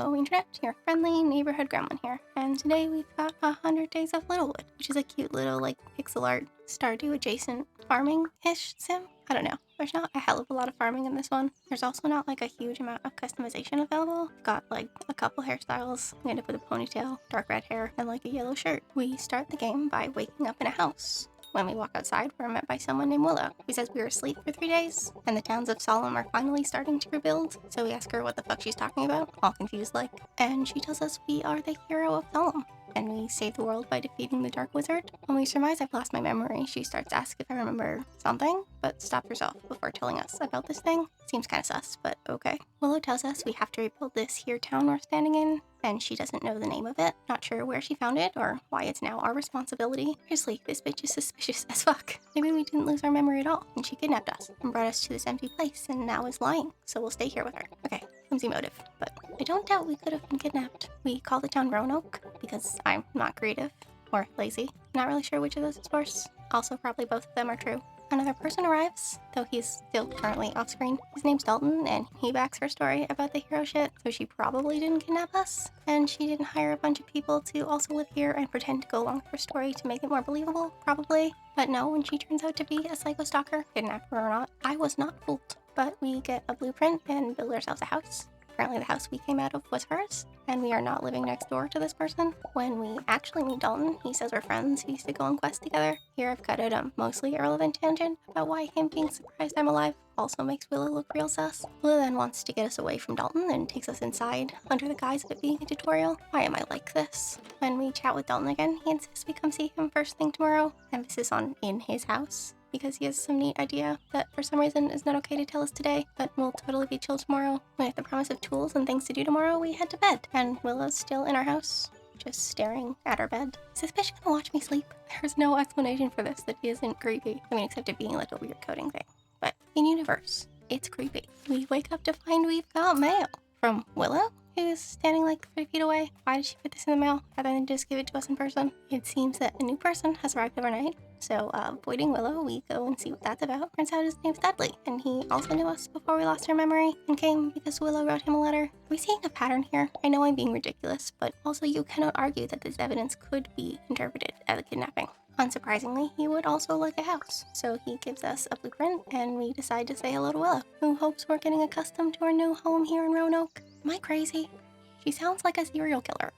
Hello Internet, your friendly neighborhood gremlin here, and today we've got 100 Days of Littlewood, which is a cute little pixel art Stardew adjacent farming-ish sim. I don't know, there's not a hell of a lot of farming in this one. There's also not a huge amount of customization available. We've got a couple hairstyles. We end up with a ponytail, dark red hair, and a yellow shirt. We start the game by waking up in a house. When we walk outside, we're met by someone named Willow, who says we were asleep for 3 days, and the towns of Solemn are finally starting to rebuild, so we ask her what the fuck she's talking about, all confused and she tells us we are the hero of Solemn, and we save the world by defeating the Dark Wizard. When we surmise I've lost my memory, she starts to ask if I remember something, but stops herself before telling us about this thing. Seems kinda sus, but okay. Willow tells us we have to rebuild this here town we're standing in, and she doesn't know the name of it. Not sure where she found it or why it's now our responsibility. Seriously, this bitch is suspicious as fuck. Maybe we didn't lose our memory at all, and she kidnapped us and brought us to this empty place and now is lying, so we'll stay here with her. Okay, flimsy motive, but I don't doubt we could have been kidnapped. We call the town Roanoke because I'm not creative or lazy. Not really sure which of those is worse. Also, probably both of them are true. Another person arrives, though he's still currently off screen. His name's Dalton, and he backs her story about the hero shit, so she probably didn't kidnap us, and she didn't hire a bunch of people to also live here and pretend to go along with her story to make it more believable, probably. But no, when she turns out to be a psycho stalker, kidnapper or not, I was not fooled. But we get a blueprint and build ourselves a house. Apparently the house we came out of was hers, and we are not living next door to this person. When we actually meet Dalton, he says we're friends who used to go on quests together. Here I've cut out a mostly irrelevant tangent about why him being surprised I'm alive also makes Willow look real sus. Willow then wants to get us away from Dalton and takes us inside under the guise of it being a tutorial. Why am I like this? When we chat with Dalton again, he insists we come see him first thing tomorrow. Emphasis on in his house, because he has some neat idea that for some reason is not okay to tell us today, but will totally be chill tomorrow. With the promise of tools and things to do tomorrow, we head to bed, and Willow's still in our house, just staring at our bed. Is this bitch gonna watch me sleep? There's no explanation for this that isn't creepy. I mean, except it being a weird coding thing. But in universe, it's creepy. We wake up to find we've got mail from Willow, who's standing 3 feet away. Why did she put this in the mail rather than just give it to us in person? It seems that a new person has arrived overnight. So, avoiding Willow, we go and see what that's about. Turns out his name's Dudley, and he also knew us before we lost our memory and came because Willow wrote him a letter. Are we seeing a pattern here? I know I'm being ridiculous, but also you cannot argue that this evidence could be interpreted as a kidnapping. Unsurprisingly, he would also like a house, so he gives us a blueprint, and we decide to say hello to Willow, who hopes we're getting accustomed to our new home here in Roanoke. Am I crazy? She sounds like a serial killer.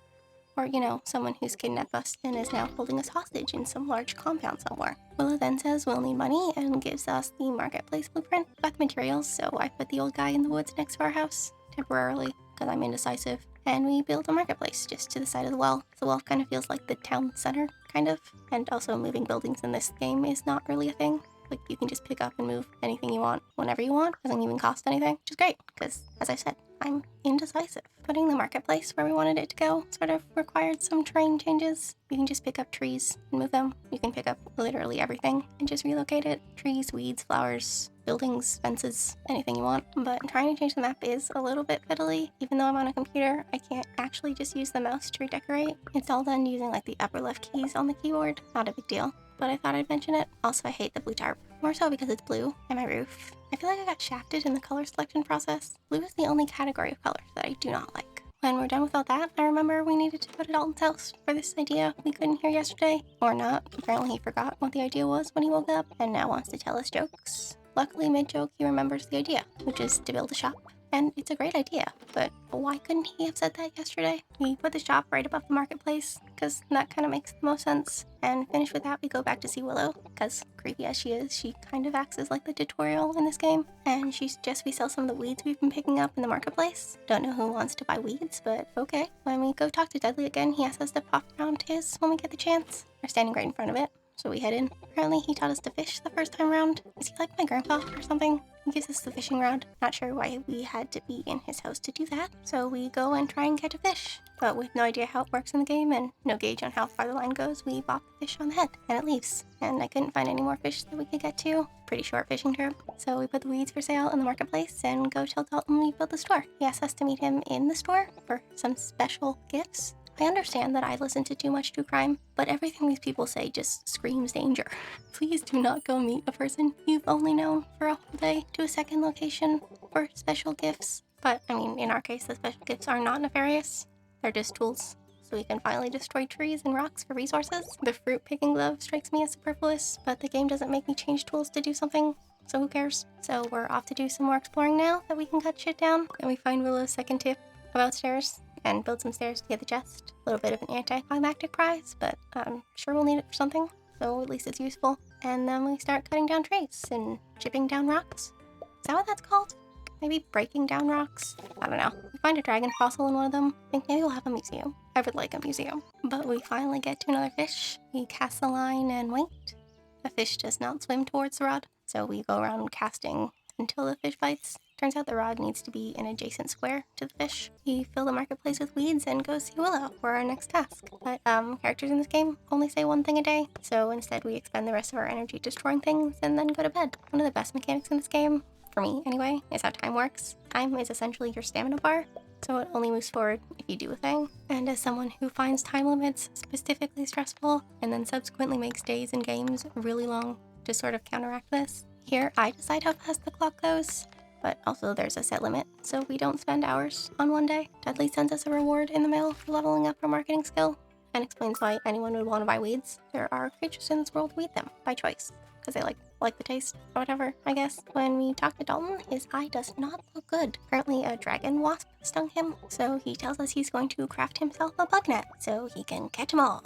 Or, someone who's kidnapped us and is now holding us hostage in some large compound somewhere. Willow then says we'll need money and gives us the marketplace blueprint. Got the materials, so I put the old guy in the woods next to our house, temporarily, because I'm indecisive. And we build a marketplace just to the side of the well. The well kind of feels like the town center, kind of. And also moving buildings in this game is not really a thing. You can just pick up and move anything you want, whenever you want. Doesn't even cost anything, which is great, because, as I said, I'm indecisive. Putting the marketplace where we wanted it to go sort of required some terrain changes. You can just pick up trees and move them. You can pick up literally everything and just relocate it. Trees, weeds, flowers, buildings, fences, anything you want. But trying to change the map is a little bit fiddly. Even though I'm on a computer, I can't actually just use the mouse to redecorate. It's all done using the upper left keys on the keyboard. Not a big deal, but I thought I'd mention it. Also, I hate the blue tarp. More so because it's blue and my roof. I feel like I got shafted in the color selection process. Blue is the only category of colors that I do not like. When we're done with all that, I remember we needed to go to Dalton's house for this idea we couldn't hear yesterday. Or not. Apparently he forgot what the idea was when he woke up and now wants to tell us jokes. Luckily, mid-joke, he remembers the idea, which is to build a shop. And it's a great idea, but why couldn't he have said that yesterday? We put the shop right above the marketplace, because that kind of makes the most sense. And finish with that, we go back to see Willow, because creepy as she is, she kind of acts as the tutorial in this game. And she suggests we sell some of the weeds we've been picking up in the marketplace. Don't know who wants to buy weeds, but okay. When we go talk to Dudley again, he asks us to pop around his when we get the chance. We're standing right in front of it, so we head in. Apparently he taught us to fish the first time around. Is he like my grandpa or something? He gives us the fishing rod. Not sure why we had to be in his house to do that. So we go and try and catch a fish. But with no idea how it works in the game and no gauge on how far the line goes, we bop the fish on the head and it leaves. And I couldn't find any more fish that we could get to. Pretty short fishing trip. So we put the weeds for sale in the marketplace and go tell Dalton we built the store. He asked us to meet him in the store for some special gifts. I understand that I listen to too much true crime, but everything these people say just screams danger. Please do not go meet a person you've only known for a whole day to a second location for special gifts. But, I mean, in our case, the special gifts are not nefarious. They're just tools, so we can finally destroy trees and rocks for resources. The fruit picking glove strikes me as superfluous, but the game doesn't make me change tools to do something, so who cares? So we're off to do some more exploring now that we can cut shit down. And we find Willow's second tip about stairs and build some stairs to get the chest. A little bit of an anticlimactic prize, but I'm sure we'll need it for something, so at least it's useful. And then we start cutting down trees and chipping down rocks. Is that what that's called? Maybe breaking down rocks? I don't know. We find a dragon fossil in one of them. I think maybe we'll have a museum. I would like a museum. But we finally get to another fish. We cast the line and wait. The fish does not swim towards the rod, so we go around casting until the fish bites. Turns out the rod needs to be an adjacent square to the fish. We fill the marketplace with weeds and go see Willow for our next task. But characters in this game only say one thing a day, so instead we expend the rest of our energy destroying things and then go to bed. One of the best mechanics in this game, for me anyway, is how time works. Time is essentially your stamina bar, so it only moves forward if you do a thing. And as someone who finds time limits specifically stressful and then subsequently makes days in games really long to sort of counteract this, here I decide how fast the clock goes. But also there's a set limit, so we don't spend hours on one day. Dudley sends us a reward in the mail for leveling up our marketing skill, and explains why anyone would want to buy weeds. There are creatures in this world who eat them by choice, because they like the taste or whatever, I guess. When we talk to Dalton, his eye does not look good. Apparently a dragon wasp stung him, so he tells us he's going to craft himself a bug net so he can catch them all.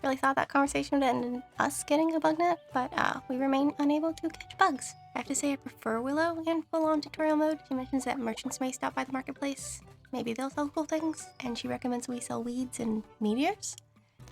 Really thought that conversation would end in us getting a bug net, but we remain unable to catch bugs. I have to say I prefer Willow in full-on tutorial mode. She mentions that merchants may stop by the marketplace. Maybe they'll sell cool things, and she recommends we sell weeds and meteors.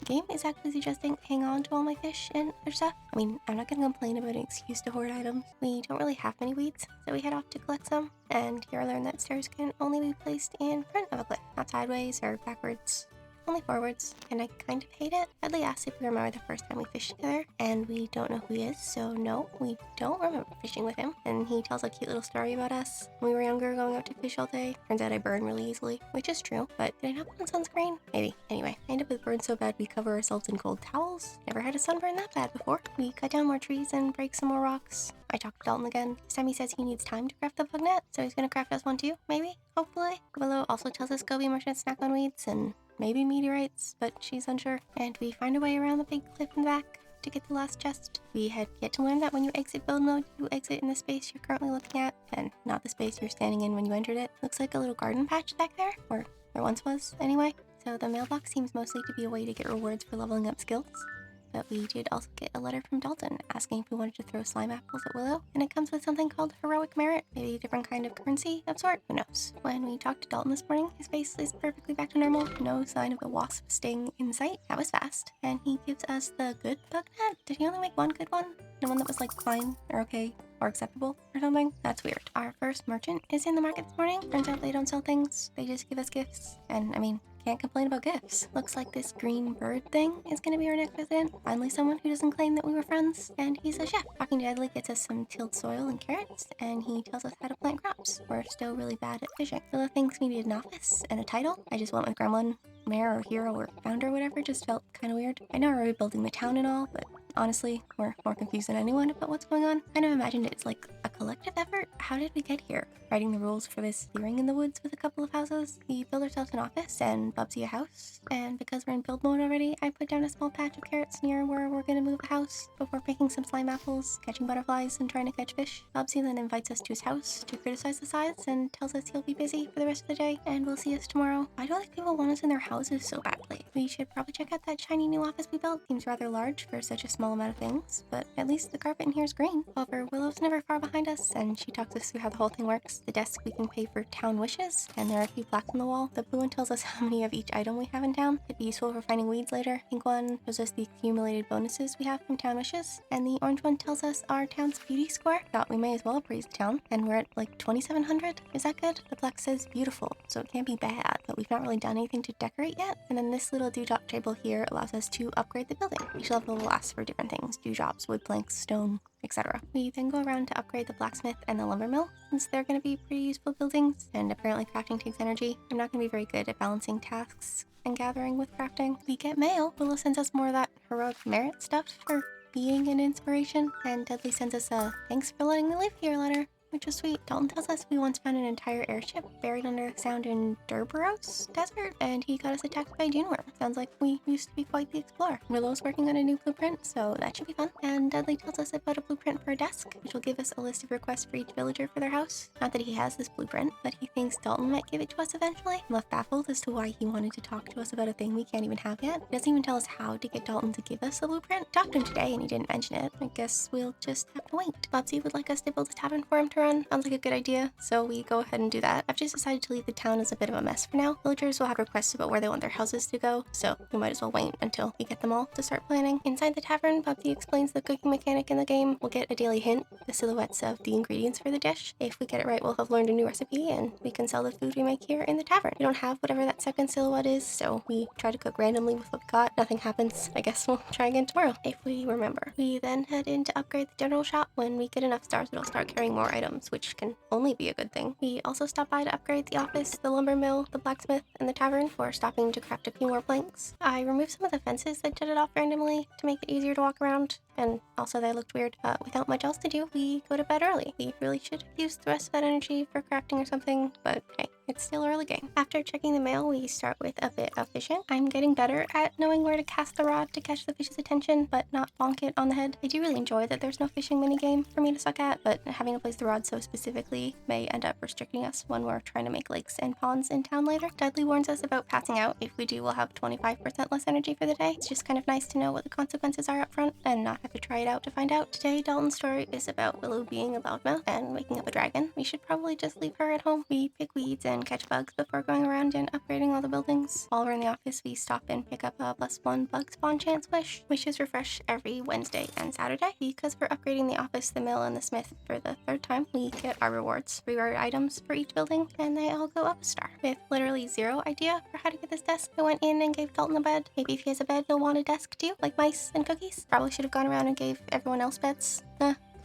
The game is actually suggesting hang on to all my fish and other stuff. I mean, I'm not gonna complain about an excuse to hoard items. We don't really have many weeds, so we head off to collect some. And here I learned that stairs can only be placed in front of a cliff, not sideways or backwards. Only forwards, and I kind of hate it. Dudley asks if we remember the first time we fished together, and we don't know who he is, so no, we don't remember fishing with him. And he tells a cute little story about us. When we were younger, going out to fish all day. Turns out I burn really easily, which is true, but did I not put on sunscreen? Maybe. Anyway, I end up with burns so bad we cover ourselves in cold towels. Never had a sunburn that bad before. We cut down more trees and break some more rocks. I talk to Dalton again. This time he says he needs time to craft the bug net, so he's gonna craft us one too, maybe? Hopefully. Willow also tells us go be merchant snack on weeds and maybe meteorites, but she's unsure. And we find a way around the big cliff in the back to get the last chest. We had yet to learn that when you exit build mode, you exit in the space you're currently looking at, and not the space you're standing in when you entered it. Looks like a little garden patch back there, or there once was, anyway. So the mailbox seems mostly to be a way to get rewards for leveling up skills. But we did also get a letter from Dalton asking if we wanted to throw slime apples at Willow, and it comes with something called heroic merit, maybe a different kind of currency of sort, who knows. When we talked to Dalton this morning, his face is perfectly back to normal, no sign of the wasp sting in sight. That was fast. And he gives us the good bug net. Did he only make one good one? The one that was like fine or okay or acceptable or something? That's weird. Our first merchant is in the market this morning. Turns out they don't sell things, they just give us gifts. And I mean, can't complain about gifts. Looks like this green bird thing is gonna be our next resident. Finally someone who doesn't claim that we were friends. And he's a chef. Talking to Dudley gets us some tilled soil and carrots, and he tells us how to plant crops. We're still really bad at fishing. Willa thinks we need an office and a title. I just went with Gremlin. Mayor or hero or founder or whatever just felt kind of weird. I know we're rebuilding the town and all, but honestly, we're more confused than anyone about what's going on. Kind of imagined it's like a collective effort. How did we get here? Writing the rules for this clearing in the woods with a couple of houses. We build ourselves an office and Bubsy a house. And because we're in build mode already, I put down a small patch of carrots near where we're gonna move a house before picking some slime apples, catching butterflies, and trying to catch fish. Bubsy then invites us to his house to criticize the size and tells us he'll be busy for the rest of the day and we'll see us tomorrow. Why do all these people want us in their houses so badly? We should probably check out that shiny new office we built. Seems rather large for such a small amount of things, but at least the carpet in here is green. However, Willow's never far behind us, and she talks us through how the whole thing works. The desk we can pay for town wishes, and there are a few plaques on the wall. The blue one tells us how many of each item we have in town. It'd be useful for finding weeds later. Pink one shows us the accumulated bonuses we have from town wishes, and the orange one tells us our town's beauty score. Thought we may as well appraise the town, and we're at like 2,700. Is that good? The plaque says beautiful, so it can't be bad, but we've not really done anything to decorate yet. And then this little dewdrop table here allows us to upgrade the building. Each level will ask for different things: dewdrops, wood planks, stone, etc. We then go around to upgrade the blacksmith and the lumber mill, since they're going to be pretty useful buildings, and apparently crafting takes energy. I'm not going to be very good at balancing tasks and gathering with crafting. We get mail. Willow sends us more of that heroic merit stuff for being an inspiration, and Dudley sends us a thanks for letting me live here letter. which was sweet. Dalton tells us we once found an entire airship buried under the sound in Durbaros Desert, and he got us attacked by a dune worm. Sounds like we used to be quite the explorer. Willow's working on a new blueprint, so that should be fun. And Dudley tells us about a blueprint for a desk, which will give us a list of requests for each villager for their house. Not that he has this blueprint, but he thinks Dalton might give it to us eventually. I'm left baffled as to why he wanted to talk to us about a thing we can't even have yet. He doesn't even tell us how to get Dalton to give us the blueprint. Talked to him today and he didn't mention it. I guess we'll just have to wait. Bubsy would like us to build a tavern for him to run. Sounds like a good idea, so we go ahead and do that. I've just decided to leave the town as a bit of a mess for now. Villagers will have requests about where they want their houses to go, so we might as well wait until we get them all to start planning. Inside the tavern, Bubsy explains the cooking mechanic in the game. We'll get a daily hint, the silhouettes of the ingredients for the dish. If we get it right, we'll have learned a new recipe and we can sell the food we make here in the tavern. We don't have whatever that second silhouette is, so we try to cook randomly with what we got. Nothing happens. I guess we'll try again tomorrow, if we remember. We then head in to upgrade the general shop. When we get enough stars, it'll start carrying more items, which can only be a good thing. We also stop by to upgrade the office, the lumber mill, the blacksmith, and the tavern for stopping to craft a few more planks. I removed some of the fences that jutted off randomly to make it easier to walk around, and also they looked weird. Without much else to do, we go to bed early. We really should have used the rest of that energy for crafting or something, but hey, it's still early game. After checking the mail, we start with a bit of fishing. I'm getting better at knowing where to cast the rod to catch the fish's attention, but not bonk it on the head. I do really enjoy that there's no fishing minigame for me to suck at, but having to place the rod so specifically may end up restricting us when we're trying to make lakes and ponds in town later. Dudley warns us about passing out. If we do, we'll have 25% less energy for the day. It's just kind of nice to know what the consequences are up front and not have to try it out to find out. Today, Dalton's story is about Willow being a loudmouth and waking up a dragon. We should probably just leave her at home. We pick weeds and catch bugs before going around and upgrading all the buildings. While we're in the office, we stop and pick up a +1 bug spawn chance wish. Wishes refresh every Wednesday and Saturday. Because we're upgrading the office, the mill, and the smith for the third time, we get our rewards. 3 rare items for each building, and they all go up a star. With literally zero idea for how to get this desk, I went in and gave Dalton a bed. Maybe if he has a bed, he'll want a desk too, like mice and cookies. Probably should have gone around and gave everyone else beds.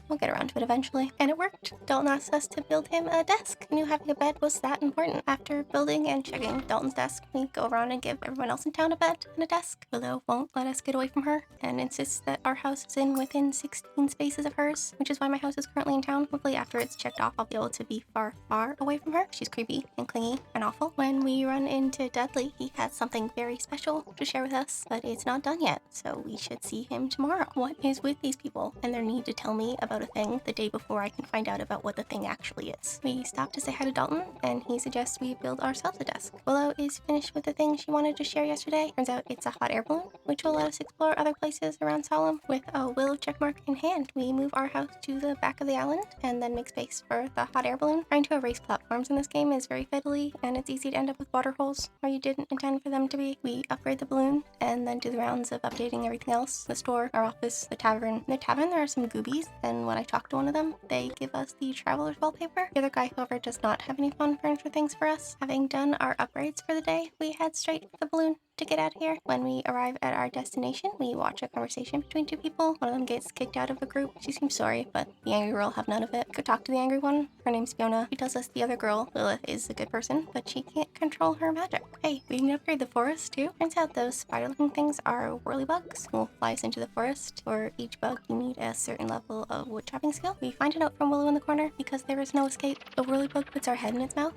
We'll get around to it eventually. And it worked. Dalton asked us to build him a desk. I knew having a bed was that important. After building and checking Dalton's desk, we go around and give everyone else in town a bed and a desk. Willow won't let us get away from her and insists that our house is within 16 spaces of hers, which is why my house is currently in town. Hopefully after it's checked off, I'll be able to be far, far away from her. She's creepy and clingy and awful. When we run into Dudley, he has something very special to share with us, but it's not done yet, so we should see him tomorrow. What is with these people and their need to tell me about a thing the day before I can find out about what the thing actually is? We stop to say hi to Dalton, and he suggests we build ourselves a desk. Willow is finished with the thing she wanted to share yesterday. Turns out it's a hot air balloon, which will let us explore other places around Solemn. With a willow checkmark in hand, we move our house to the back of the island and then make space for the hot air balloon. Trying to erase platforms in this game is very fiddly, and it's easy to end up with water holes where you didn't intend for them to be. We upgrade the balloon and then do the rounds of updating everything else. The store, our office, the tavern. In the tavern, there are some goobies, and when I talk to one of them, they give us the traveler's wallpaper. The other guy, however, does not have any fun furniture things for us. Having done our upgrades for the day, we head straight for the balloon to get out of here. When we arrive at our destination, we watch a conversation between 2 people. One of them gets kicked out of the group. She seems sorry, but the angry girl have none of it. Go talk to the angry one. Her name's Fiona. She tells us the other girl, Lilith, is a good person, but she can't control her magic. Hey, we can upgrade the forest too. Turns out those spider-looking things are whirlybugs who will fly us into the forest. For each bug, you need a certain level of wood chopping skill. We find a note from Willow in the corner. Because there is no escape, the whirlybug puts our head in its mouth.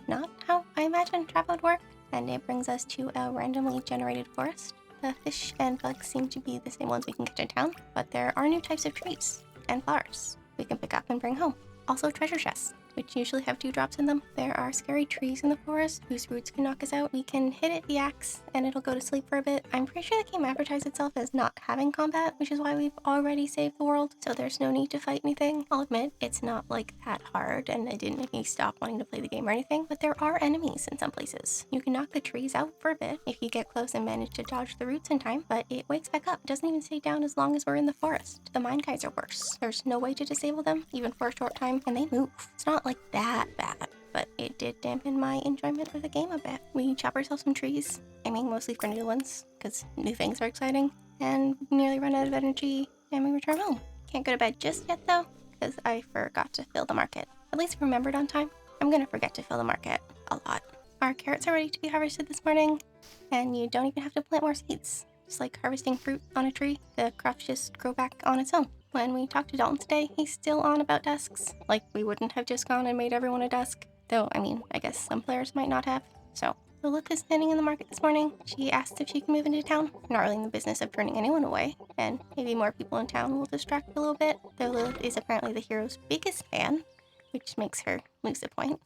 Not how I imagine trap would work. And it brings us to a randomly generated forest. The fish and bugs seem to be the same ones we can catch in town, but there are new types of trees and flowers we can pick up and bring home. Also treasure chests, which usually have 2 drops in them. There are scary trees in the forest whose roots can knock us out. We can hit it with the axe and it'll go to sleep for a bit. I'm pretty sure the game advertised itself as not having combat, which is why we've already saved the world, so there's no need to fight anything. I'll admit, it's not like that hard and it didn't make me stop wanting to play the game or anything, but there are enemies in some places. You can knock the trees out for a bit if you get close and manage to dodge the roots in time, but it wakes back up. It doesn't even stay down as long as we're in the forest. The mine guys are worse. There's no way to disable them, even for a short time, and they move. It's not like that bad, but it did dampen my enjoyment of the game a bit. We chop ourselves some trees, I mean mostly for new ones, because new things are exciting, and nearly run out of energy, and we return home. Can't go to bed just yet though, because I forgot to fill the market. At least remembered on time. I'm gonna forget to fill the market a lot. Our carrots are ready to be harvested this morning, and you don't even have to plant more seeds. Just like harvesting fruit on a tree, the crops just grow back on its own. When we talked to Dalton today, he's still on about desks. Like, we wouldn't have just gone and made everyone a desk. Though, I mean, I guess some players might not have. So, Lilith is standing in the market this morning. She asked if she can move into town. Not really in the business of turning anyone away, and maybe more people in town will distract a little bit. Though Lilith is apparently the hero's biggest fan, which makes her lose the point.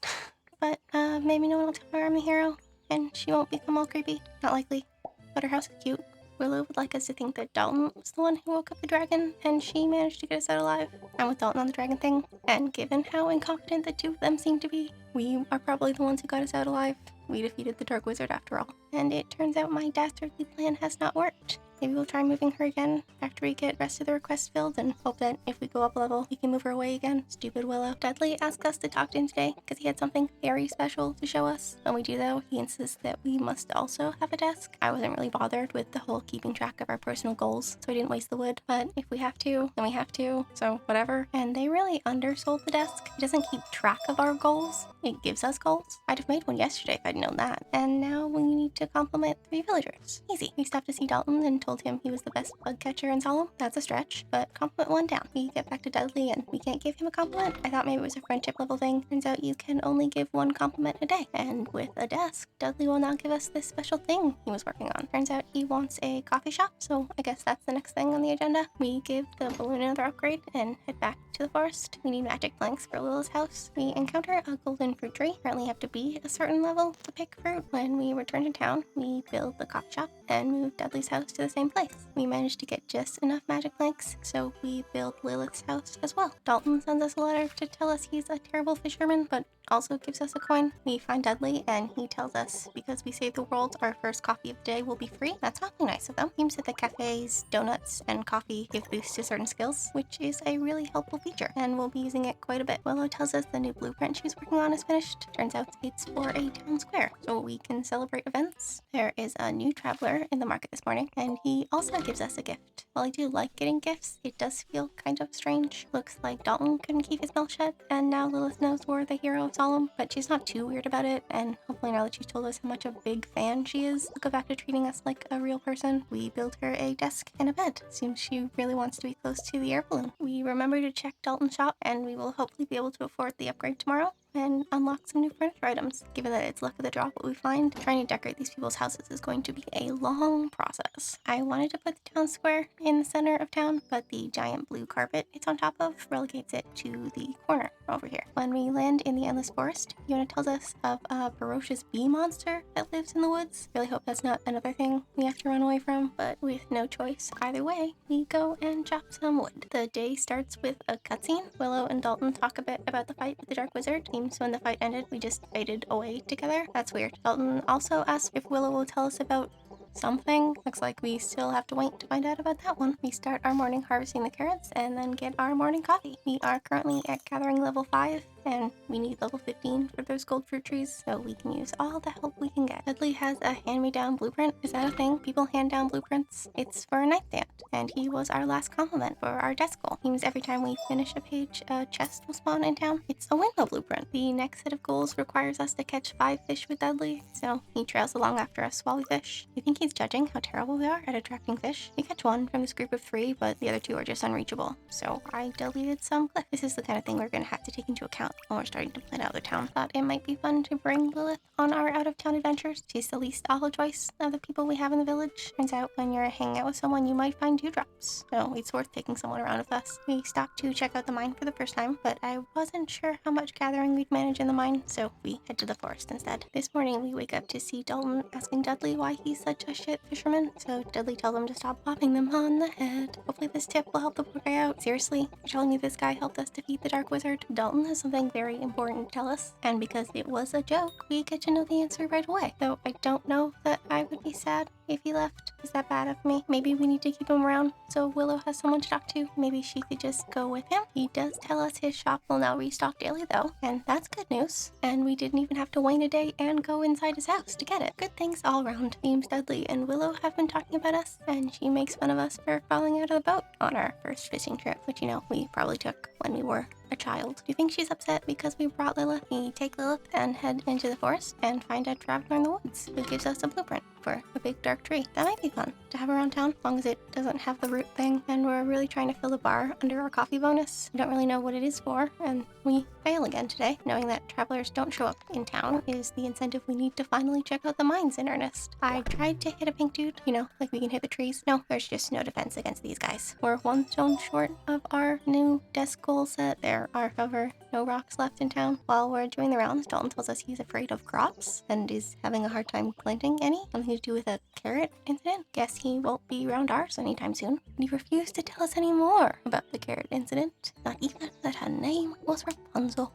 But maybe no one will tell her I'm the hero, and she won't become all creepy. Not likely. But her house is cute. Willow would like us to think that Dalton was the one who woke up the dragon, and she managed to get us out alive. I'm with Dalton on the dragon thing, and given how incompetent the two of them seem to be, we are probably the ones who got us out alive. We defeated the Dark Wizard after all. And it turns out my dastardly plan has not worked. Maybe we'll try moving her again after we get rest of the requests filled and hope that if we go up a level, we can move her away again. Stupid Willow. Dudley asked us to talk to him today because he had something very special to show us. When we do though, he insists that we must also have a desk. I wasn't really bothered with the whole keeping track of our personal goals, so I didn't waste the wood. But if we have to, then we have to, so whatever. And they really undersold the desk. It doesn't keep track of our goals. It gives us goals. I'd have made one yesterday if I'd known that. And now we need to compliment 3 villagers. Easy. We stopped to see Dalton and told him he was the best bug catcher in Solemn. That's a stretch, but compliment 1 down. We get back to Dudley and we can't give him a compliment. I thought maybe it was a friendship level thing. Turns out you can only give 1 compliment a day. And with a desk, Dudley will now give us this special thing he was working on. Turns out he wants a coffee shop, so I guess that's the next thing on the agenda. We give the balloon another upgrade and head back to the forest. We need magic planks for Lilith's house. We encounter a golden fruit tree. Apparently have to be a certain level to pick fruit. When we return to town, we build the coffee shop and move Dudley's house to the same place. We managed to get just enough magic planks, so we build Lilith's house as well. Dalton sends us a letter to tell us he's a terrible fisherman, but also gives us a coin. We find Dudley and he tells us because we save the world, our first coffee of the day will be free. That's awfully nice of them. Seems that the cafes, donuts, and coffee give boosts to certain skills, which is a really helpful feature, and we'll be using it quite a bit. Willow tells us the new blueprint she's working on is finished. Turns out it's for a town square, so we can celebrate events. There is a new traveler in the market this morning, and he also gives us a gift. While I do like getting gifts, it does feel kind of strange. Looks like Dalton couldn't keep his mouth shut, and now Lilith knows we're the hero of Solemn, but she's not too weird about it, and hopefully now that she's told us how much a big fan she is, we'll go back to treating us like a real person. We build her a desk and a bed. Seems she really wants to be close to the air balloon. We remember to check Dalton's shop, and we will hopefully be able to afford the upgrade tomorrow and unlock some new furniture items. Given that it's luck of the draw what we find, trying to decorate these people's houses is going to be a long process. I wanted to put the town square in the center of town, but the giant blue carpet it's on top of relegates it to the corner over here. When we land in the Endless Forest, Yona tells us of a ferocious bee monster that lives in the woods. Really hope that's not another thing we have to run away from, but with no choice either way, we go and chop some wood. The day starts with a cutscene. Willow and Dalton talk a bit about the fight with the Dark Wizard. Seems when the fight ended, we just faded away together. That's weird. Dalton also asks if Willow will tell us about something. Looks like we still have to wait to find out about that one. We start our morning harvesting the carrots and then get our morning coffee. We are currently at gathering level 5 and we need level 15 for those gold fruit trees, so we can use all the help we can get. Dudley has a hand-me-down blueprint. Is that a thing? People hand down blueprints? It's for a nightstand, and he was our last compliment for our desk goal. Seems every time we finish a page, a chest will spawn in town. It's a window blueprint. The next set of goals requires us to catch 5 fish with Dudley, so he trails along after us while we fish. I think he's judging how terrible we are at attracting fish. We catch 1 from this group of 3, but the other 2 are just unreachable, so I deleted some cliff. This is the kind of thing we're going to have to take into account when we're starting to plan out the town. Thought it might be fun to bring Lilith on our out-of-town adventures. She's the least awful choice of the people we have in the village. Turns out when you're hanging out with someone, you might find dewdrops, so it's worth taking someone around with us. We stopped to check out the mine for the first time, but I wasn't sure how much gathering we'd manage in the mine, so we head to the forest instead. This morning we wake up to see Dalton asking Dudley why he's such a shit fisherman, so Dudley tells him to stop popping them on the head. Hopefully this tip will help the poor guy out. Seriously, you're telling me this guy helped us defeat the Dark Wizard? Dalton has something very important to tell us, and because it was a joke, we get to know the answer right away. Though I don't know that I would be sad if he left. Is that bad of me? Maybe we need to keep him around so Willow has someone to talk to. Maybe she could just go with him. He does tell us his shop will now restock daily though, and that's good news. And we didn't even have to wait a day and go inside his house to get it. Good things all around. Seems Dudley and Willow have been talking about us, and she makes fun of us for falling out of the boat on our first fishing trip, which you know we probably took when we were a child. Do you think she's upset because we brought Lilith? We take Lilith and head into the forest and find a traveler in the woods who gives us a blueprint for a big dark tree. That might be fun to have around town, as long as it doesn't have the root thing. And we're really trying to fill the bar under our coffee bonus. We don't really know what it is for, and we fail again today. Knowing that travelers don't show up in town is the incentive we need to finally check out the mines in earnest. I tried to hit a pink dude, you know, like we can hit the trees. No, there's just no defense against these guys. We're one stone short of our new desk goal set. There are, however, no rocks left in town. While we're doing the rounds, Dalton tells us he's afraid of crops and is having a hard time planting any. Something to do with a carrot incident. Guess he won't be around ours anytime soon. And he refused to tell us any more about the carrot incident. Not even that her name was Rapunzel.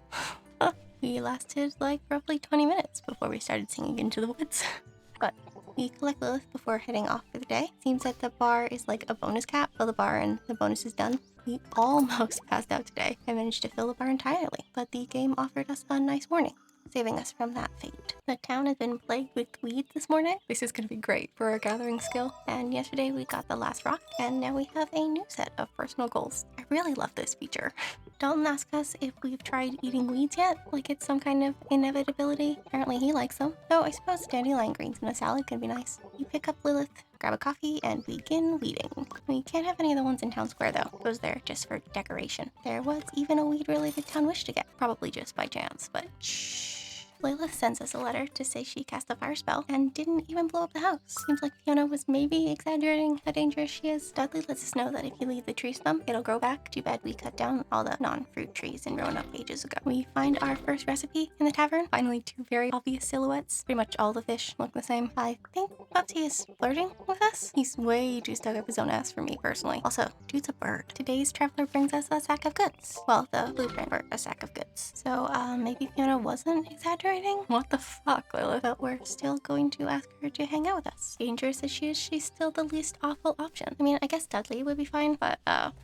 We lasted like roughly 20 minutes before we started singing Into the Woods. But we collect Lilith before heading off for the day. Seems that the bar is like a bonus cap. Fill the bar and the bonus is done. We almost passed out today. I managed to fill the bar entirely, but the game offered us a nice warning, saving us from that fate. The town has been plagued with weeds this morning. This is going to be great for our gathering skill. And yesterday we got the last rock, and now we have a new set of personal goals. I really love this feature. Dalton asked us if we've tried eating weeds yet, like it's some kind of inevitability. Apparently he likes them. So I suppose dandelion greens in a salad could be nice. We pick up Lilith, grab a coffee, and begin weeding. We can't have any of the ones in town square though. Those there just for decoration. There was even a weed-related town wish to get. Probably just by chance, but shh. Lilith sends us a letter to say she cast a fire spell and didn't even blow up the house. Seems like Fiona was maybe exaggerating how dangerous she is. Dudley lets us know that if you leave the tree stump, it'll grow back. Too bad we cut down all the non-fruit trees in Roanoke ages ago. We find our first recipe in the tavern. Finally, two very obvious silhouettes. Pretty much all the fish look the same. I think Bubsy is flirting with us. He's way too stuck up his own ass for me personally. Also, dude's a bird. Today's traveler brings us a sack of goods. Well, the blueprint for a sack of goods. So maybe Fiona wasn't exaggerating. What the fuck, Lilith? But we're still going to ask her to hang out with us. Dangerous as she is, she's still the least awful option. I mean, I guess Dudley would be fine, but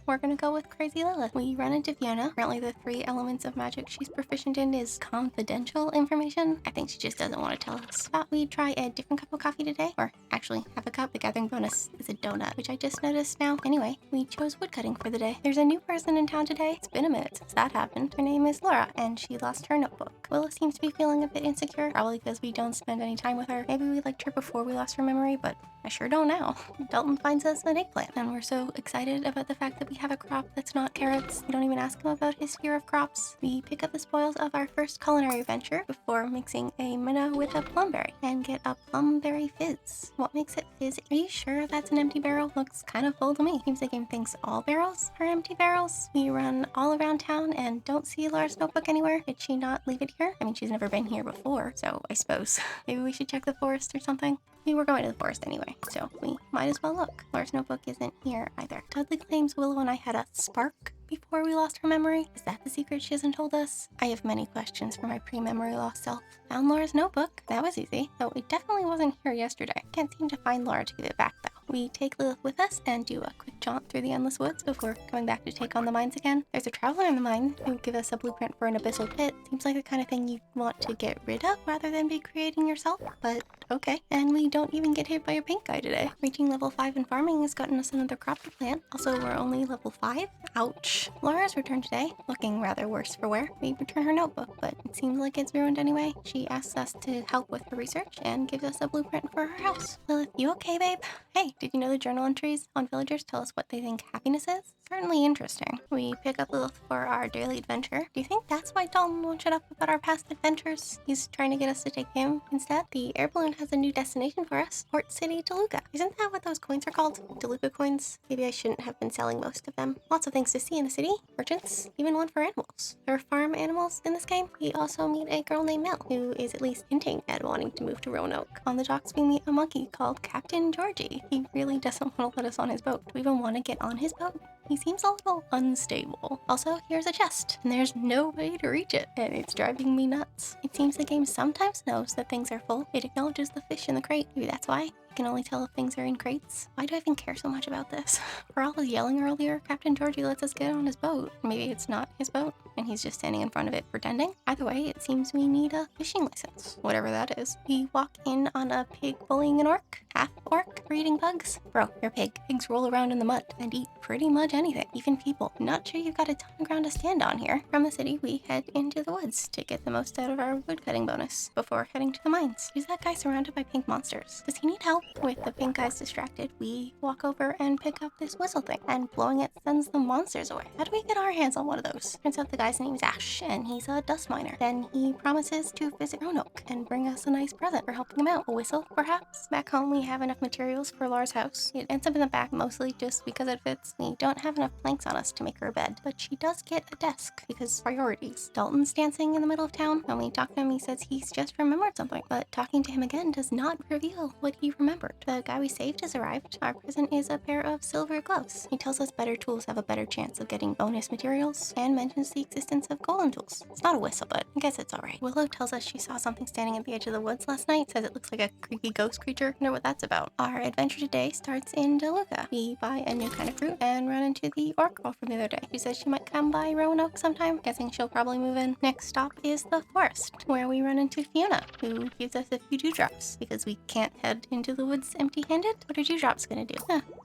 we're gonna go with crazy Lilith. We run into Fiona. Apparently the 3 elements of magic she's proficient in is confidential information. I think she just doesn't want to tell us. Thought we'd try a different cup of coffee today, or actually half a cup. The gathering bonus is a donut, which I just noticed now. Anyway, we chose woodcutting for the day. There's a new person in town today. It's been a minute since that happened. Her name is Laura, and she lost her notebook. Willow seems to be feeling a bit insecure, probably because we don't spend any time with her. Maybe we liked her before we lost her memory, but I sure don't now. Dalton finds us an eggplant, and we're so excited about the fact that we have a crop that's not carrots. We don't even ask him about his fear of crops. We pick up the spoils of our first culinary venture before mixing a minnow with a plumberry and get a plumberry fizz. What makes it fizz? Are you sure that's an empty barrel? Looks kind of full to me. Seems the game thinks all barrels are empty barrels. We run all around town and don't see Laura's notebook anywhere. Did she not leave it here? I mean, she's never been here before, so I suppose maybe we should check the forest or something. We were going to the forest anyway, so we might as well look. Laura's notebook isn't here either. Dudley claims Willow and I had a spark before we lost her memory. Is that the secret she hasn't told us? I have many questions for my pre-memory loss self. Found Laura's notebook. That was easy, though it definitely wasn't here yesterday. Can't seem to find Laura to give it back though. We take Lilith with us and do a quick jaunt through the endless woods before coming back to take on the mines again. There's a traveler in the mine who gives us a blueprint for an abyssal pit. Seems like the kind of thing you want to get rid of rather than be creating yourself, but okay. And we don't even get hit by a pink guy today. Reaching level 5 in farming has gotten us another crop to plant. Also, we're only level 5. Ouch. Laura's returned today, looking rather worse for wear. We return her notebook, but it seems like it's ruined anyway. She asks us to help with her research and gives us a blueprint for her house. Lilith, you okay, babe? Hey, did you know the journal entries on villagers tell us what they think happiness is? Certainly interesting. We pick up Lilith for our daily adventure. Do you think that's why Dalton won't shut up about our past adventures? He's trying to get us to take him instead. The air balloon has a new destination for us, Port City, Toluca. Isn't that what those coins are called? Toluca coins? Maybe I shouldn't have been selling most of them. Lots of things to see in the city. Merchants, even one for animals. There are farm animals in this game. We also meet a girl named Mel, who is at least hinting at wanting to move to Roanoke. On the docks, we meet a monkey called Captain Georgie. He really doesn't want to let us on his boat. Do we even want to get on his boat? He seems a little unstable. Also, here's a chest, and there's no way to reach it, and it's driving me nuts. It seems the game sometimes knows that things are full. It acknowledges the fish in the crate. Maybe that's why. can only tell if things are in crates. Why do I even care so much about this? For all his yelling earlier, Captain Georgie lets us get on his boat. Maybe it's not his boat, and he's just standing in front of it pretending. Either way, it seems we need a fishing license, whatever that is. We walk in on a pig bullying an orc, half orc, for eating bugs. Bro, you're a pig. Pigs roll around in the mud and eat pretty much anything, even people. Not sure you've got a ton of ground to stand on here. From the city, we head into the woods to get the most out of our woodcutting bonus before heading to the mines. Who's that guy surrounded by pink monsters? Does he need help? With the pink guys distracted, we walk over and pick up this whistle thing, and blowing it sends the monsters away. How do we get our hands on one of those? Turns out the guy's name is Ash, and he's a dust miner. Then he promises to visit Roanoke and bring us a nice present for helping him out. A whistle, perhaps? Back home, we have enough materials for Laura's house. It ends up in the back mostly just because it fits. We don't have enough planks on us to make her a bed, but she does get a desk because priorities. Dalton's dancing in the middle of town. When we talk to him, he says he's just remembered something, but talking to him again does not reveal what he remembered. The guy we saved has arrived. Our present is a pair of silver gloves. He tells us better tools have a better chance of getting bonus materials and mentions the existence of golem tools. It's not a whistle, but I guess it's alright. Willow tells us she saw something standing at the edge of the woods last night. Says it looks like a creepy ghost creature. Wonder what that's about. Our adventure today starts in DeLuca. We buy a new kind of fruit and run into the orc girl from the other day. She says she might come by Roanoke sometime. Guessing she'll probably move in. Next stop is the forest, where we run into Fiona, who gives us a few dewdrops because we can't head into the woods empty-handed. What are dewdrops gonna do?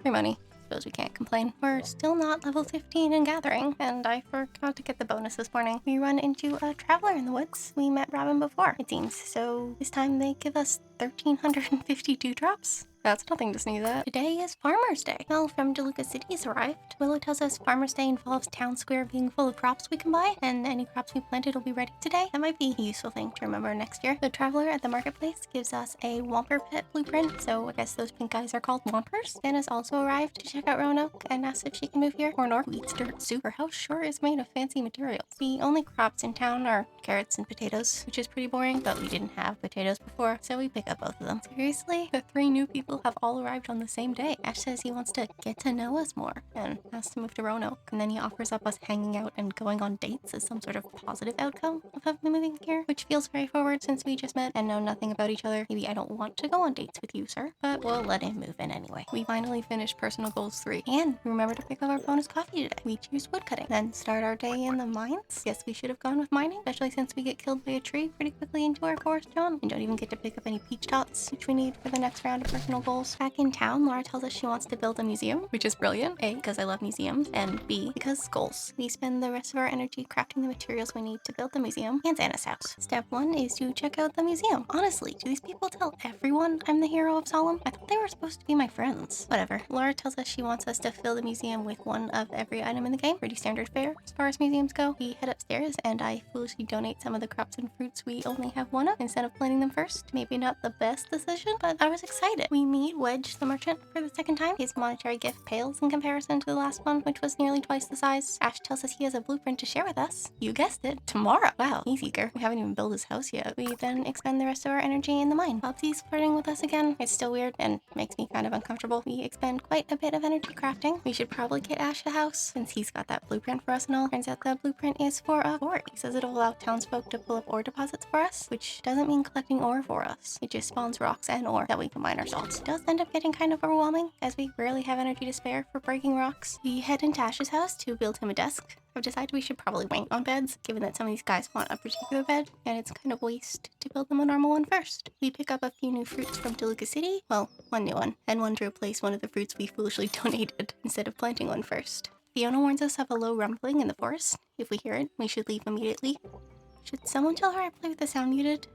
Free money. Suppose we can't complain. We're still not level 15 in gathering, and I forgot to get the bonus this morning. We run into a traveler in the woods. We met Robin before, it seems, so this time they give us 1,350 dewdrops? That's nothing to sneeze at. Today is Farmer's Day. Mel from DeLuca City has arrived. Willow tells us Farmer's Day involves town square being full of crops we can buy, and any crops we planted will be ready today. That might be a useful thing to remember next year. The traveler at the marketplace gives us a Whomper pet blueprint, so I guess those pink guys are called Whompers. Anna's also arrived to check out Roanoke and asked if she can move here or north. Who eats dirt soup? Her house sure is made of fancy materials. The only crops in town are carrots and potatoes, which is pretty boring, but we didn't have potatoes before, so we pick up both of them. Seriously? The 3 new people have all arrived on the same day. Ash says he wants to get to know us more and has to move to Roanoke, and then he offers up us hanging out and going on dates as some sort of positive outcome of moving here, which feels very forward since we just met and know nothing about each other. Maybe I don't want to go on dates with you, sir, but we'll let him move in anyway. We finally finished personal goals 3 and remember to pick up our bonus coffee today. We choose woodcutting, then start our day in the mines. Guess we should have gone with mining, especially since we get killed by a tree pretty quickly into our forest John, and don't even get to pick up any peach tots, which we need for the next round of personal goals. Back in town, Laura tells us she wants to build a museum, which is brilliant. A, because I love museums, and B, because goals. We spend the rest of our energy crafting the materials we need to build the museum and Anna's house. Step 1 is to check out the museum. Honestly, do these people tell everyone I'm the hero of Solemn? I thought they were supposed to be my friends. Whatever. Laura tells us she wants us to fill the museum with one of every item in the game. Pretty standard fare as far as museums go. We head upstairs and I foolishly donate some of the crops and fruits we only have one of instead of planting them first. Maybe not the best decision, but I was excited. We meet Wedge the merchant for the second time. His monetary gift pales in comparison to the last one, which was nearly twice the size. Ash tells us he has a blueprint to share with us. You guessed it, tomorrow. Wow, he's eager. We haven't even built his house yet. We then expend the rest of our energy in the mine. Bubsy's flirting with us again. It's still weird and makes me kind of uncomfortable. We expend quite a bit of energy crafting. We should probably get Ash a house since he's got that blueprint for us and all. Turns out the blueprint is for a quarry. He says it'll allow townsfolk to pull up ore deposits for us, which doesn't mean collecting ore for us. It just spawns rocks and ore that we can mine ourselves. It does end up getting kind of overwhelming as we rarely have energy to spare for breaking rocks. We head into Ash's house to build him a desk. I've decided we should probably wait on beds, given that some of these guys want a particular bed, and it's kind of waste to build them a normal one first. We pick up a few new fruits from DeLuca City, well, one new one, and one to replace one of the fruits we foolishly donated instead of planting one first. Fiona warns us of a low rumbling in the forest. If we hear it, we should leave immediately. Should someone tell her I play with the sound muted?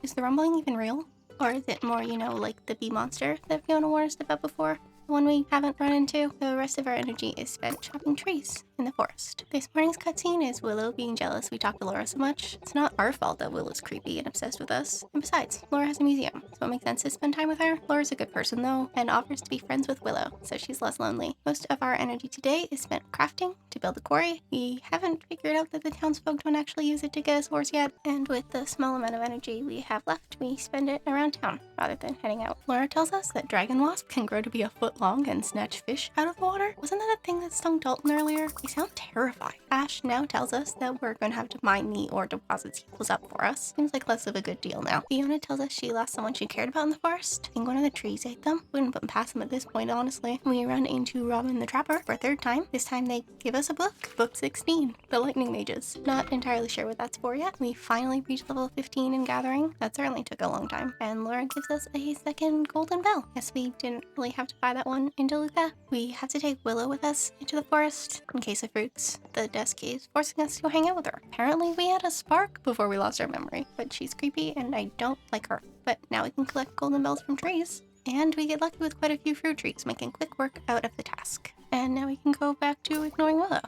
Is the rumbling even real? Or is it more, you know, like the bee monster that Fiona warned us about before? The one we haven't run into? The rest of our energy is spent chopping trees in the forest. This morning's cutscene is Willow being jealous we talk to Laura so much. It's not our fault that Willow's creepy and obsessed with us. And besides, Laura has a museum, so it makes sense to spend time with her. Laura's a good person though, and offers to be friends with Willow, so she's less lonely. Most of our energy today is spent crafting to build the quarry. We haven't figured out that the townsfolk don't actually use it to get us ores yet, and with the small amount of energy we have left, we spend it around town rather than heading out. Laura tells us that dragon wasp can grow to be a foot long and snatch fish out of the water. Wasn't that a thing that stung Dalton earlier? I sound terrified. Ash now tells us that we're going to have to mine the ore deposits he pulls up for us. Seems like less of a good deal now. Fiona tells us she lost someone she cared about in the forest. I think one of the trees ate them. Wouldn't put them past them at this point, honestly. We run into Robin the Trapper for a third time. This time they give us a book. Book 16, The Lightning Mages. Not entirely sure what that's for yet. We finally reached level 15 in Gathering. That certainly took a long time. And Laura gives us a second golden bell. Guess we didn't really have to buy that one in DeLuca. We have to take Willow with us into the forest in case of fruits. The desk is forcing us to go hang out with her. Apparently we had a spark before we lost our memory, but she's creepy and I don't like her. But now we can collect golden bells from trees. And we get lucky with quite a few fruit trees, making quick work out of the task. And now we can go back to ignoring Willow,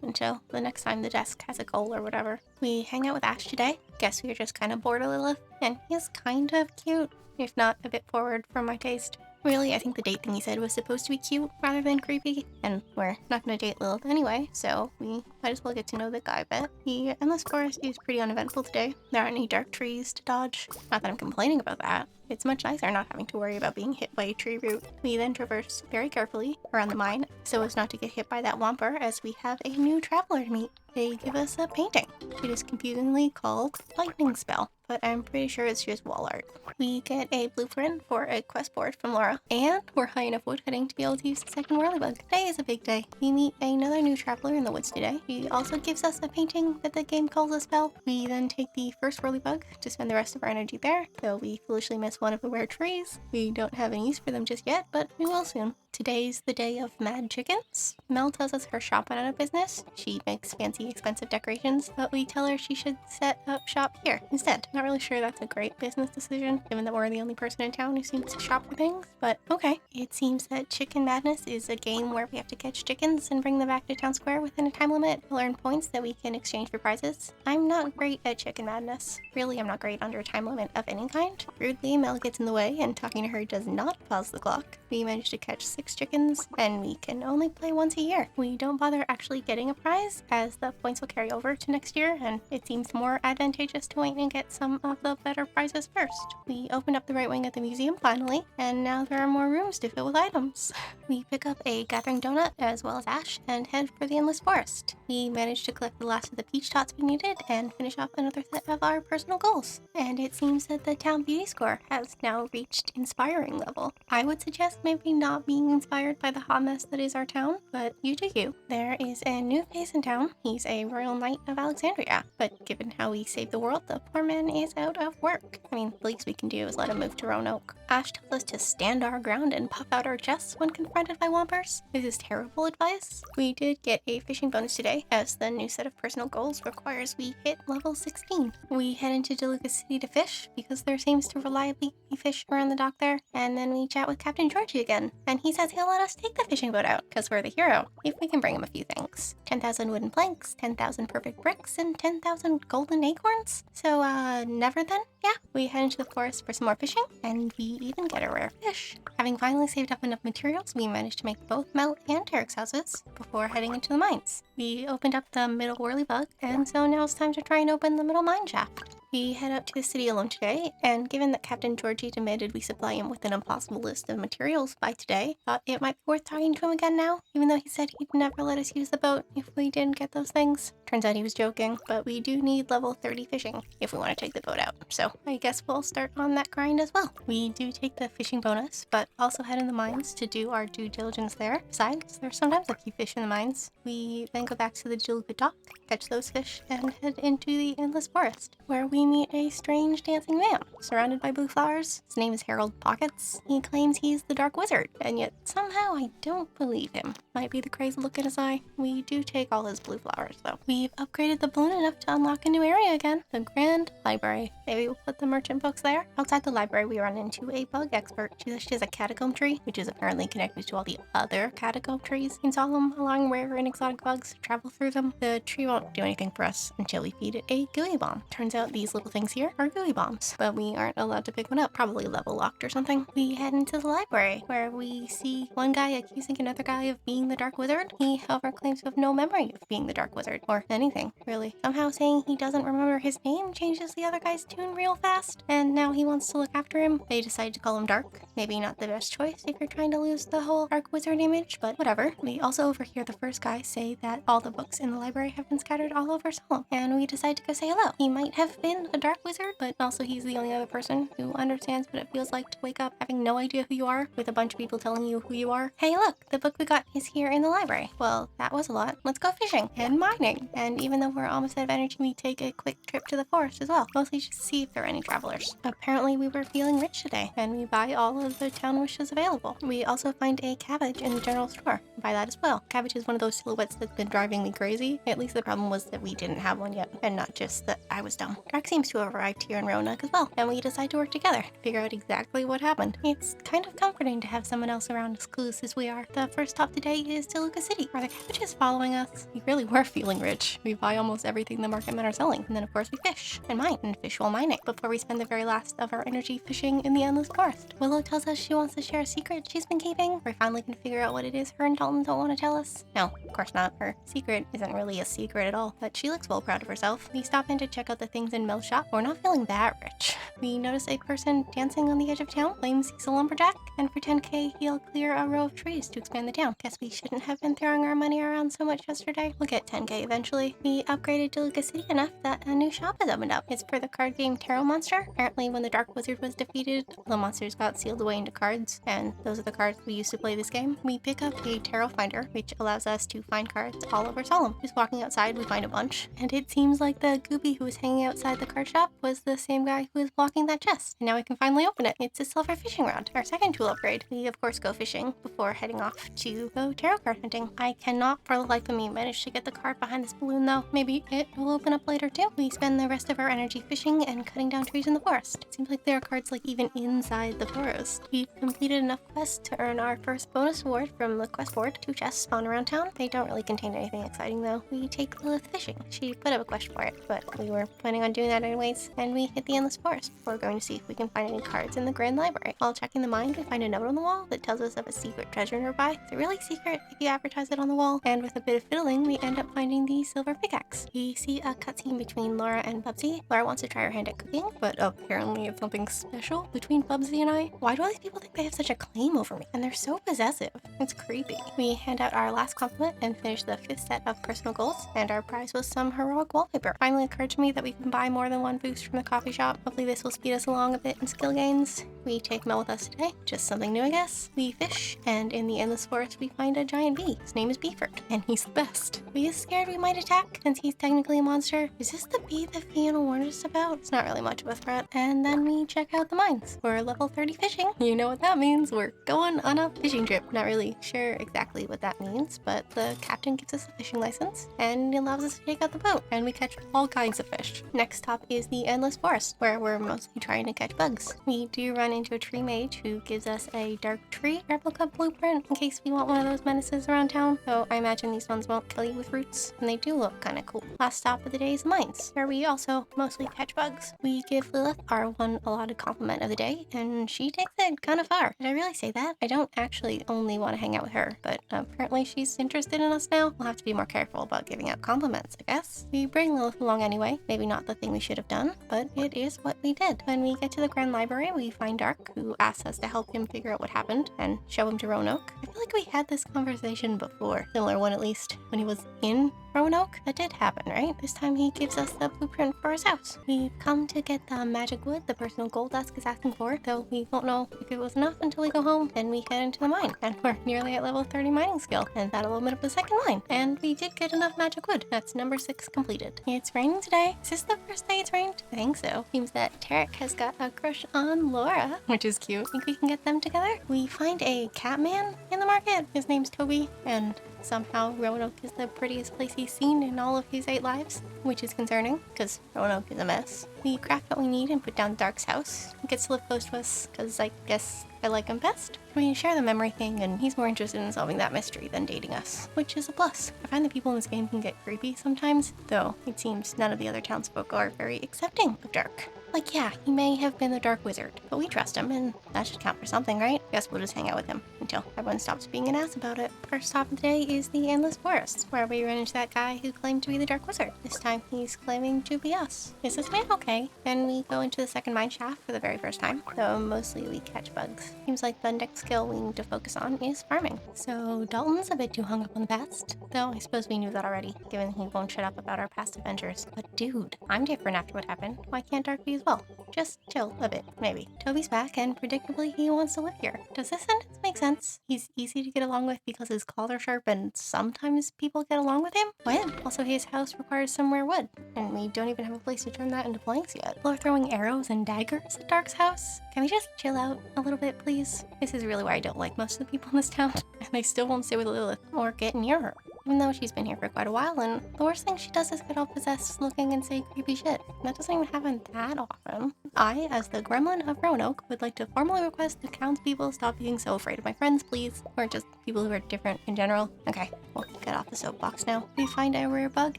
until the next time the desk has a goal or whatever. We hang out with Ash today. Guess we were just kind of bored a little, and he is kind of cute, if not a bit forward for my taste. Really, I think the date thing he said was supposed to be cute rather than creepy, and we're not going to date Lilith anyway, so we might as well get to know the guy a bit. The endless forest is pretty uneventful today. There aren't any dark trees to dodge. Not that I'm complaining about that. It's much nicer not having to worry about being hit by a tree root. We then traverse very carefully around the mine so as not to get hit by that whomper, as we have a new traveler to meet. They give us a painting. It is confusingly called Lightning Spell, but I'm pretty sure it's just wall art. We get a blueprint for a quest board from Laura, and we're high enough woodcutting to be able to use the second whirlybug. Today is a big day. We meet another new traveler in the woods today. He also gives us a painting that the game calls a spell. We then take the first whirlybug to spend the rest of our energy there, though we foolishly miss one of the rare trees. We don't have any use for them just yet, but we will soon. Today's the day of mad chickens. Mel tells us her shop went out of business. She makes fancy, expensive decorations, but we tell her she should set up shop here instead. Not really sure that's a great business decision, given that we're the only person in town who seems to shop for things, but okay. It seems that Chicken Madness is a game where we have to catch chickens and bring them back to town square within a time limit to earn points that we can exchange for prizes. I'm not great at Chicken Madness. Really, I'm not great under a time limit of any kind. Rudely, Mel gets in the way, and talking to her does not pause the clock. We managed to catch 6 chickens, and we can only play once a year. We don't bother actually getting a prize, as the points will carry over to next year, and it seems more advantageous to wait and get some of the better prizes first. We opened up the right wing at the museum finally, and now there are more rooms to fill with items. We pick up a gathering donut as well as Ash and head for the endless forest. We managed to collect the last of the peach tots we needed and finish off another set of our personal goals. And it seems that the town beauty score has now reached inspiring level. I would suggest maybe not being inspired by the hot mess that is our town, but you do you. There is a new face in town. He's a royal knight of Alexandria, but given how he saved the world, the poor man is out of work. I mean, the least we can do is let him move to Roanoke. Ash tells us to stand our ground and puff out our chests when confronted by whompers. This is terrible advice. We did get a fishing bonus today, as the new set of personal goals requires we hit level 16. We head into DeLuca City to fish, because there seems to reliably be fish around the dock there, and then we chat with Captain Georgie again, and he says he'll let us take the fishing boat out, because we're the hero, if we can bring him a few things. 10,000 wooden planks, 10,000 perfect bricks, and 10,000 golden acorns. So, never then? Yeah. We head into the forest for some more fishing, and we even get a rare fish. Having finally saved up enough materials, we managed to make both Mel and Tarek's houses before heading into the mines. We opened up the middle whirlybug, and so now it's time to try and open the middle mine shaft. We head out to the city alone today, and given that Captain Georgie demanded we supply him with an impossible list of materials by today, thought it might be worth talking to him again now, even though he said he'd never let us use the boat if we didn't get those things. Turns out he was joking, but we do need level 30 fishing if we want to take the boat out, so I guess we'll start on that grind as well. We do take the fishing bonus, but also head in the mines to do our due diligence there. Besides, there's sometimes a few fish in the mines. We then go back to the DeLuca dock, catch those fish, and head into the endless forest, where we meet a strange dancing man surrounded by blue flowers. His name is Harold Pockets. He claims he's the Dark Wizard, and yet somehow I don't believe him. Might be the crazy look in his eye. We do take all his blue flowers though. We've upgraded the balloon enough to unlock a new area again, the Grand Library. Maybe we'll put the merchant books there. Outside the library, we run into a bug expert. She says she has a catacomb tree, which is apparently connected to all the other catacomb trees in Solemn, allowing rare and exotic bugs to travel through them. The tree won't do anything for us until we feed it a gooey bomb. Turns out these these little things here are gooey bombs, but we aren't allowed to pick one up, probably level locked or something. We head into the library where we see one guy accusing another guy of being the Dark Wizard. He, however, claims to have no memory of being the Dark Wizard or anything, really. Somehow saying he doesn't remember his name changes the other guy's tune real fast, and now he wants to look after him. They decide to call him Dark. Maybe not the best choice if you're trying to lose the whole Dark Wizard image, but whatever. We also overhear the first guy say that all the books in the library have been scattered all over Solemn, and we decide to go say hello. He might have been a Dark Wizard, but also he's the only other person who understands what it feels like to wake up having no idea who you are, with a bunch of people telling you who you are. Hey look, the book we got is here in the library. Well, that was a lot. Let's go fishing and mining. And even though we're almost out of energy, we take a quick trip to the forest as well, mostly just to see if there are any travelers. Apparently we were feeling rich today, and we buy all of the town wishes available. We also find a cabbage in the general store. Buy that as well. Cabbage is one of those silhouettes that's been driving me crazy. At least the problem was that we didn't have one yet, and not just that I was dumb. Dark seems to have arrived here in Roanoke as well, and we decide to work together to figure out exactly what happened. It's kind of comforting to have someone else around as clueless as we are. The first stop today is DeLuca City, where the cabbage is following us. We really were feeling rich. We buy almost everything the market men are selling, and then of course we fish and mine and fish while mining before we spend the very last of our energy fishing in the endless forest. Willow tells us she wants to share a secret she's been keeping. We're finally gonna figure out what it is her and Dalton don't want to tell us. No, of course not. Her secret isn't really a secret at all, but she looks well proud of herself. We stop in to check out the things in Mel's shop. We're not feeling that rich. We notice a person dancing on the edge of town, claims he's a lumberjack, and for 10k he'll clear a row of trees to expand the town. Guess we shouldn't have been throwing our money around so much yesterday. We'll get 10k eventually. We upgraded DeLuca City enough that a new shop has opened up. It's for the card game Tarot Monster. Apparently when the Dark Wizard was defeated, the monsters got sealed away into cards, and those are the cards we used to play this game. We pick up a tarot finder, which allows us to find cards all over Solemn. Just walking outside, we find a bunch, and it seems like the goopy who was hanging outside the card shop was the same guy who was blocking that chest, and now we can finally open it. It's a silver fishing rod, our second tool upgrade. We of course go fishing before heading off to go tarot card hunting. I cannot for the life of me manage to get the card behind this balloon though. Maybe it will open up later too. We spend the rest of our energy fishing and cutting down trees in the forest. It seems like there are cards like even inside the forest. We've completed enough quests to earn our first bonus award from the quest board. 2 chests spawn around town. They don't really contain anything exciting though. We take Lilith fishing. She put up a quest for it, but we were planning on doing that anyways, and we hit the endless forest before going to see if we can find any cards in the grand library. While checking the mine, we find a note on the wall that tells us of a secret treasure nearby. It's really secret if you advertise it on the wall, and with a bit of fiddling, we end up finding the silver pickaxe. We see a cutscene between Laura and Bubsy. Laura wants to try her hand at cooking, but apparently it's something special between Bubsy and I. Why do all these people think they have such a claim over me? And they're so possessive. It's creepy. We hand out our last compliment and finish the 5th set of personal goals, and our prize was some heroic wallpaper. Finally occurred to me that we can buy more than one boost from the coffee shop. Hopefully this will speed us along a bit in skill gains. We take Mel with us today. Just something new, I guess. We fish, and in the endless forest we find a giant bee. His name is Beeford, and he's the best. We are scared we might attack, since he's technically a monster. Is this the bee that Fiona warned us about? It's not really much of a threat. And then we check out the mines. We're level 30 fishing. You know what that means. We're going on a fishing trip. Not really sure exactly what that means, but the captain gives us a fishing license, and allows us to take out the boat, and we catch all kinds of fish. Next stop is the endless forest, where we're mostly trying to catch bugs. We do run into a tree mage who gives us a dark tree replica blueprint in case we want one of those menaces around town, so I imagine these ones won't kill you with roots, and they do look kind of cool. Last stop of the day is mines, where we also mostly catch bugs. We give Lilith our one allotted compliment of the day, and she takes it kind of far. Did I really say that? I don't actually only want to hang out with her, but apparently she's interested in us now. We'll have to be more careful about giving out compliments, I guess. We bring Lilith along anyway. Maybe not the thing we should have done, but it is what we did. When we get to the Grand Library, we find Dark, who asks us to help him figure out what happened and show him to Roanoke. I feel like we had this conversation before. Similar one, at least, when he was in Roanoke. That did happen, right? This time he gives us the blueprint for his house. We've come to get the magic wood the personal gold desk is asking for, though we won't know if it was enough until we go home. Then we head into the mine, and we're nearly at level 30 mining skill, and that'll open up the second mine. And we did get enough magic wood. That's number 6 completed. It's raining today. Is this the first day it's rained? I think so. Seems that Tarek has got a crush on Laura, which is cute. Think we can get them together? We find a cat man in the market. His name's Toby, and somehow Roanoke is the prettiest place he's seen in all of his 8 lives, which is concerning, because Roanoke is a mess. We craft what we need and put down Dark's house. He gets to live close to us, because I guess I like him best. We share the memory thing, and he's more interested in solving that mystery than dating us, which is a plus. I find that people in this game can get creepy sometimes, though it seems none of the other townsfolk are very accepting of Dark. Like, yeah, he may have been the Dark Wizard, but we trust him, and that should count for something, right? Guess we'll just hang out with him until everyone stops being an ass about it. First stop of the day is the Endless Forest, where we run into that guy who claimed to be the Dark Wizard. This time he's claiming to be us. Is this man okay? Then we go into the second mine shaft for the very first time, though mostly we catch bugs. Seems like the next skill we need to focus on is farming. So Dalton's a bit too hung up on the past, though I suppose we knew that already, given he won't shut up about our past adventures. But dude, I'm different after what happened. Why can't Dark be as well? Just chill a bit, maybe. Toby's back, and predictably he wants to live here. Does this sentence make sense? He's easy to get along with because his claws are sharp, and sometimes people get along with him? When? Also, his house requires some rare wood, and we don't even have a place to turn that into planks yet. People are throwing arrows and daggers at Dark's house. Can we just chill out a little bit, please? This is really why I don't like most of the people in this town, and they still won't stay with Lilith or get near her, even though she's been here for quite a while, and the worst thing she does is get all possessed looking and say creepy shit. That doesn't even happen that often. I, as the gremlin of Roanoke, would like to formally request the townspeople stop being so afraid of my friends, please. Or just people who are different in general. Okay, we'll get off the soapbox now. We find a rare bug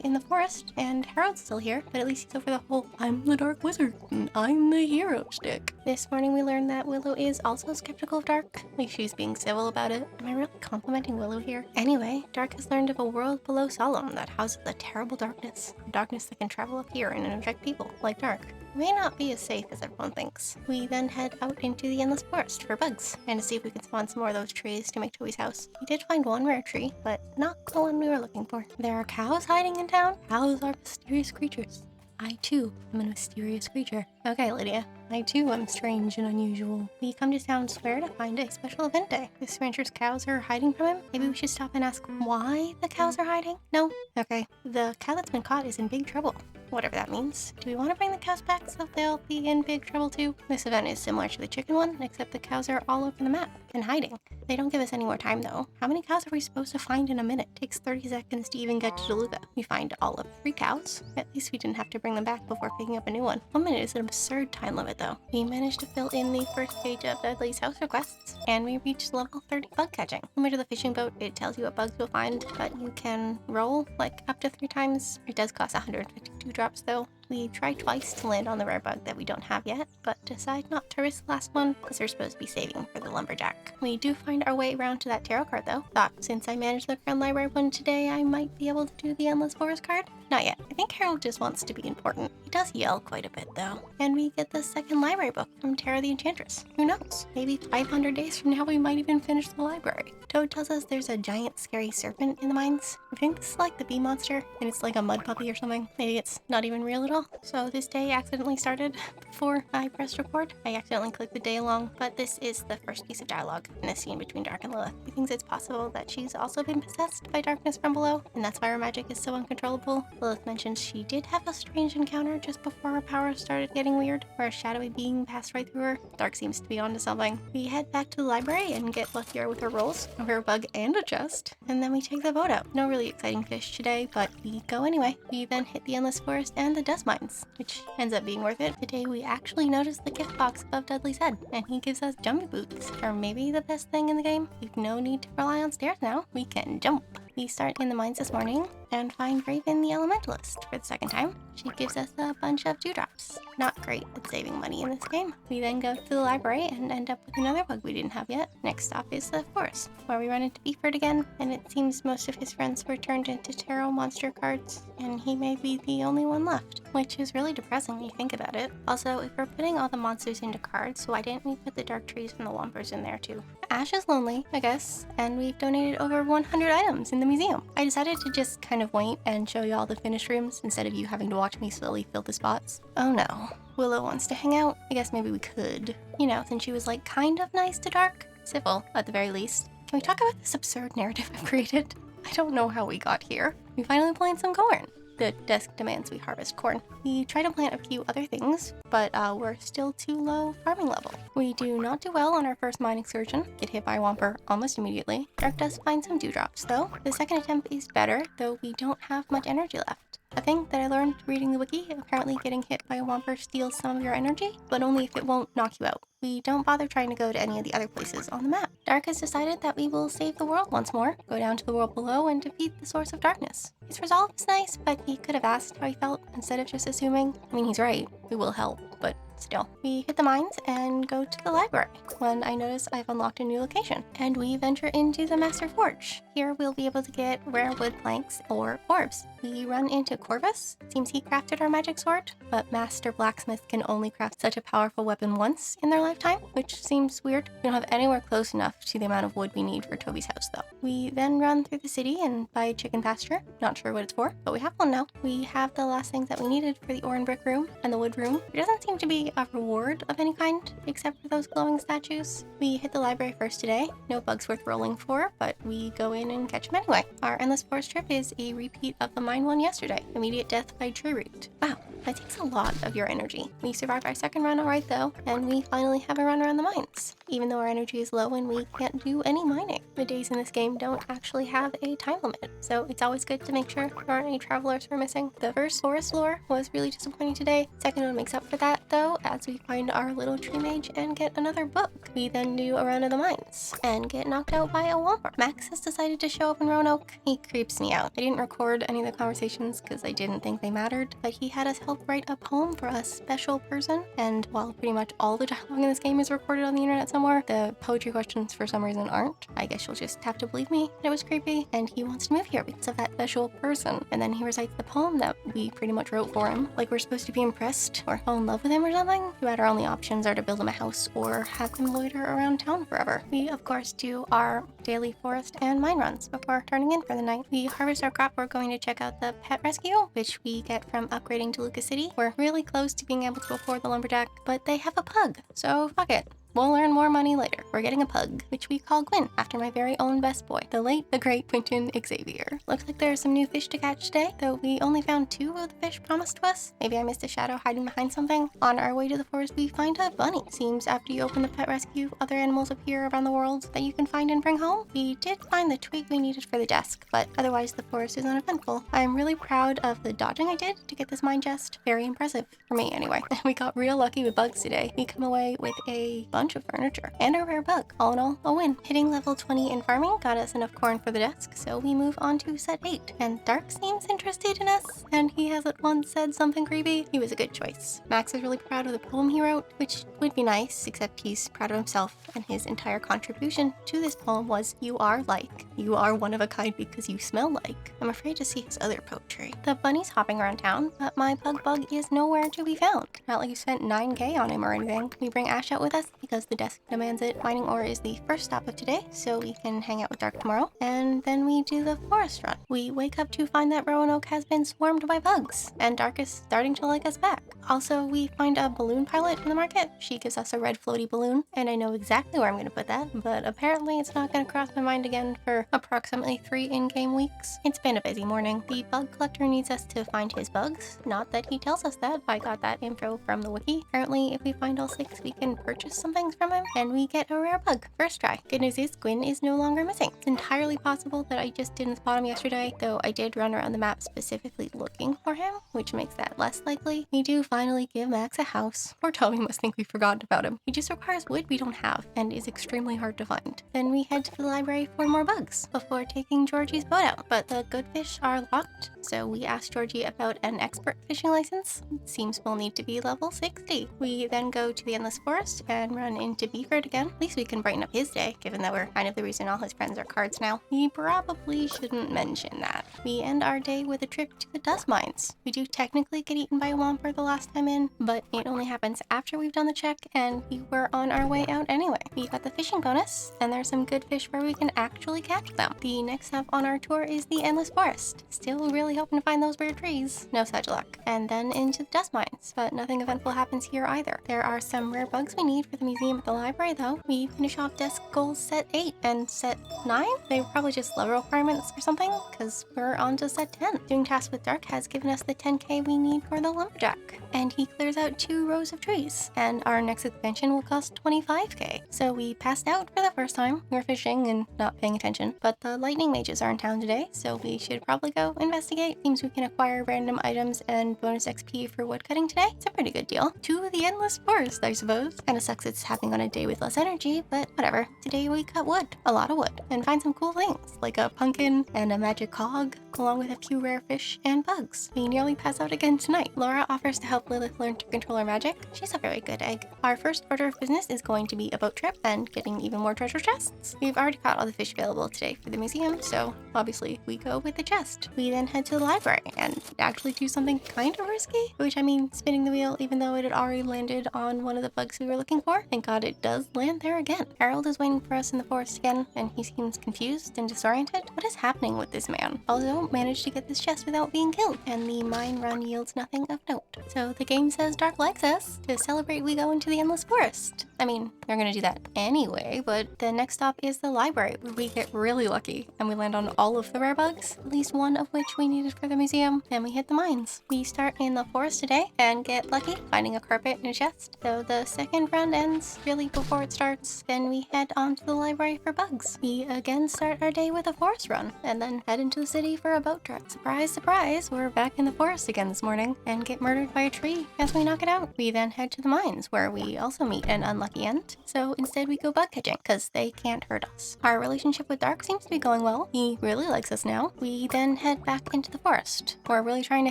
in the forest, and Harold's still here, but at least he's over the whole I'm the Dark Wizard, and I'm the hero shtick. This morning we learned that Willow is also skeptical of Dark. Like, she's being civil about it. Am I really complimenting Willow here? Anyway, Dark has learned of a world below Solemn that houses a terrible darkness. A darkness that can travel up here and infect people, like Dark. It may not be as safe as everyone thinks. We then head out into the Endless Forest for bugs, and to see if we can spawn some more of those trees to make Toby's house. We did find one rare tree, but not the one we were looking for. There are cows hiding in town? Cows are mysterious creatures. I too am a mysterious creature. Okay, Lydia. I too am strange and unusual. We come to town square to find a special event day. This rancher's cows are hiding from him. Maybe we should stop and ask why the cows are hiding? No? Okay. The cow that's been caught is in big trouble. Whatever that means. Do we want to bring the cows back so they'll be in big trouble too? This event is similar to the chicken one, except the cows are all over the map and hiding. They don't give us any more time though. How many cows are we supposed to find in a minute? It takes 30 seconds to even get to Deluga. We find all of 3 cows. At least we didn't have to bring them back before picking up a new one. 1 minute is an absurd time limit though. We managed to fill in the first page of Dudley's house requests, and we reached level 30 bug catching. Similar to the fishing boat, it tells you what bugs you'll find, but you can roll like up to 3 times. It does cost 152 drops though. We tried twice to land on the rare bug that we don't have yet, but decide not to risk the last one because we're supposed to be saving for the lumberjack. We do find our way around to that tarot card though. Thought since I managed the Crown Library one today, I might be able to do the Endless Forest card. Not yet. I think Harold just wants to be important. He does yell quite a bit though. And we get the second library book from Tara the Enchantress. Who knows? Maybe 500 days from now we might even finish the library. Toad tells us there's a giant scary serpent in the mines. I think this is like the bee monster, and it's like a mud puppy or something. Maybe it's not even real at all. So this day accidentally started before I pressed record. I accidentally clicked the day along, but this is the first piece of dialogue in a scene between Dark and Lilith. He thinks it's possible that she's also been possessed by darkness from below, and that's why her magic is so uncontrollable. Lilith mentions she did have a strange encounter just before her powers started getting weird, where a shadowy being passed right through her. Dark seems to be onto something. We head back to the library and get luckier with her rolls, a rare bug and a chest, and then we take the boat out. No really exciting fish today, but we go anyway. We then hit the Endless Forest and the dust mines, which ends up being worth it. Today we actually noticed the gift box above Dudley's head, and he gives us jumping boots, or maybe the best thing in the game. We've no need to rely on stairs now. We can jump. We start in the mines this morning and find Raven the Elementalist for the second time. She gives us a bunch of dewdrops. Not great at saving money in this game. We then go to the library and end up with another bug we didn't have yet. Next stop is the forest, where we run into Beeford again, and it seems most of his friends were turned into tarot monster cards, and he may be the only one left, which is really depressing when you think about it. Also, if we're putting all the monsters into cards, why didn't we put the dark trees from the Whompers in there too? Ash is lonely, I guess, and we've donated over 100 items in the museum. I decided to just kind of wait and show you all the finished rooms instead of you having to watch me slowly fill the spots. Oh no, Willow wants to hang out. I guess maybe we could. You know, since she was like kind of nice to Dark. Civil, at the very least. Can we talk about this absurd narrative I've created? I don't know how we got here. We finally planted some corn. the desk demands we harvest corn. We try to plant a few other things, but we're still too low farming level. We do not do well on our first mine excursion, get hit by a whomper almost immediately. Dark does find some dewdrops though. The second attempt is better, though we don't have much energy left. A thing that I learned reading the wiki, apparently getting hit by a whomper steals some of your energy, but only if it won't knock you out. We don't bother trying to go to any of the other places on the map. Dark has decided that we will save the world once more, go down to the world below and defeat the source of darkness. His resolve is nice, but he could have asked how he felt instead of just assuming. I mean, he's right, we will help, but still. We hit the mines and go to the library when I notice I've unlocked a new location, and we venture into the Master Forge. Here we'll be able to get rare wood planks or orbs. We run into Corvus. Seems he crafted our magic sword, but Master Blacksmith can only craft such a powerful weapon once in their lifetime, which seems weird. We don't have anywhere close enough to the amount of wood we need for Toby's house though. We then run through the city and buy a chicken pasture. Not sure what it's for, but we have one now. We have the last things that we needed for the ore and brick room and the wood room. There doesn't seem to be a reward of any kind, except for those glowing statues. We hit the library first today. No bugs worth rolling for, but we go in and catch them anyway. Our Endless Forest trip is a repeat of the mine one yesterday. Immediate death by tree root. Wow, that takes a lot of your energy. We survived our second run alright though, and we finally have a run around the mines, even though our energy is low and we can't do any mining. The days in this game don't actually have a time limit, so it's always good to make sure there aren't any travelers we're missing. The first forest lore was really disappointing today. Second one makes up for that though, as we find our little tree mage and get another book. We then do a run of the mines and get knocked out by a whomper. Max has decided to show up in Roanoke. He creeps me out. I didn't record any of the conversations because I didn't think they mattered, but he had us help write a poem for a special person, and while pretty much all the dialogue in this game is recorded on the internet somewhere, the poetry questions for some reason aren't. I guess you'll just have to believe me that it was creepy, and he wants to move here because of that special person. And then he recites the poem that we pretty much wrote for him, like we're supposed to be impressed or fall in love with him or something. Too bad our only options are to build him a house or have him loiter around town forever. We of course do our daily forest and mine runs before turning in for the night. We harvest our crop. We're going to check out the pet rescue, which we get from upgrading to Lucas City. We're really close to being able to afford the lumberjack, but they have a pug, so fuck it. We'll earn more money later. We're getting a pug, which we call Gwyn, after my very own best boy, the late, the great Quentin Xavier. Looks like there are some new fish to catch today, though we only found 2 of the fish promised to us. Maybe I missed a shadow hiding behind something. On our way to the forest, we find a bunny. Seems after you open the pet rescue, other animals appear around the world that you can find and bring home. We did find the twig we needed for the desk, but otherwise the forest is uneventful. I'm really proud of the dodging I did to get this mine chest. Very impressive, for me anyway. We got real lucky with bugs today. We come away with a bunch of furniture and a rare bug. All in all, a win. Hitting level 20 in farming got us enough corn for the desk, so we move on to set 8. And Dark seems interested in us, and he has at once said something creepy. He was a good choice. Max is really proud of the poem he wrote, which would be nice, except he's proud of himself, and his entire contribution to this poem was, "You are like. You are one of a kind because you smell like." I'm afraid to see his other poetry. The bunny's hopping around town, but my pug bug is nowhere to be found. Not like you spent 9k on him or anything. We bring Ash out with us because the desk demands it. Mining ore is the first stop of today, so we can hang out with Dark tomorrow, and then we do the forest run. We wake up to find that Roanoke has been swarmed by bugs, and Dark is starting to like us back. Also, we find a balloon pilot in the market. She gives us a red floaty balloon, and I know exactly where I'm going to put that, but apparently it's not going to cross my mind again for approximately 3 in-game weeks. It's been a busy morning. The bug collector needs us to find his bugs. Not that he tells us that. I got that info from the wiki. Apparently, if we find all 6, we can purchase some things from him, and we get a rare bug. First try. Good news is Gwyn is no longer missing. It's entirely possible that I just didn't spot him yesterday, though I did run around the map specifically looking for him, which makes that less likely. We do finally give Max a house. Poor Toby must think we forgot about him. He just requires wood we don't have, and is extremely hard to find. Then we head to the library for more bugs, before taking Georgie's boat out. But the good fish are locked, so we asked Georgie about an expert fishing license. It seems we'll need to be level 60. We then go to the Endless Forest and run into Beeford again. At least we can brighten up his day, given that we're kind of the reason all his friends are cards now. We probably shouldn't mention that. We end our day with a trip to the dust mines. We do technically get eaten by a whomper the last time in, but it only happens after we've done the check, and we were on our way out anyway. We got the fishing bonus, and there's some good fish where we can actually catch them. The next stop on our tour is the Endless Forest. Still really hoping to find those weird trees. No such luck. And then into the dust mines, but nothing eventful happens here either. There are some rare bugs we need for the museum museum at the library though. We finish off desk goals set 8 and set 9. They were probably just level requirements or something, because we're on to set 10. Doing tasks with Dark has given us the 10k we need for the lumberjack, and he clears out 2 rows of trees, and our next expansion will cost 25k. So we passed out for the first time. We were fishing and not paying attention, but the lightning mages are in town today, so we should probably go investigate. Seems we can acquire random items and bonus XP for woodcutting today. It's a pretty good deal. To the endless forest, I suppose. Kinda sucks it's happening on a day with less energy, but whatever. Today we cut wood, a lot of wood, and find some cool things, like a pumpkin and a magic cog, along with a few rare fish and bugs. We nearly pass out again tonight. Laura offers to help Lilith learn to control her magic. She's a very good egg. Our first order of business is going to be a boat trip and getting even more treasure chests. We've already caught all the fish available today for the museum, so obviously we go with the chest. We then head to the library and actually do something kind of risky, which I mean spinning the wheel even though it had already landed on one of the bugs we were looking for. Thank God it does land there again. Harold is waiting for us in the forest again, and he seems confused and disoriented. What is happening with this man? Also managed to get this chest without being killed, and the mine run yields nothing of note. So the game says Dark likes us. To celebrate, we go into the endless forest. I mean, they're gonna do that anyway, but the next stop is the library, where we get really lucky and we land on all of the rare bugs, at least one of which we needed for the museum, and we hit the mines. We start in the forest today and get lucky finding a carpet and a chest. So the second round ends really before it starts. Then we head on to the library for bugs. We again start our day with a forest run and then head into the city for a boat trip. Surprise, surprise, we're back in the forest again this morning and get murdered by a tree as we knock it out. We then head to the mines, where we also meet an unlucky end. So instead we go bug catching, because they can't hurt us. Our relationship with Dark seems to be going well. He really likes us now. We then head back into the forest. We're really trying to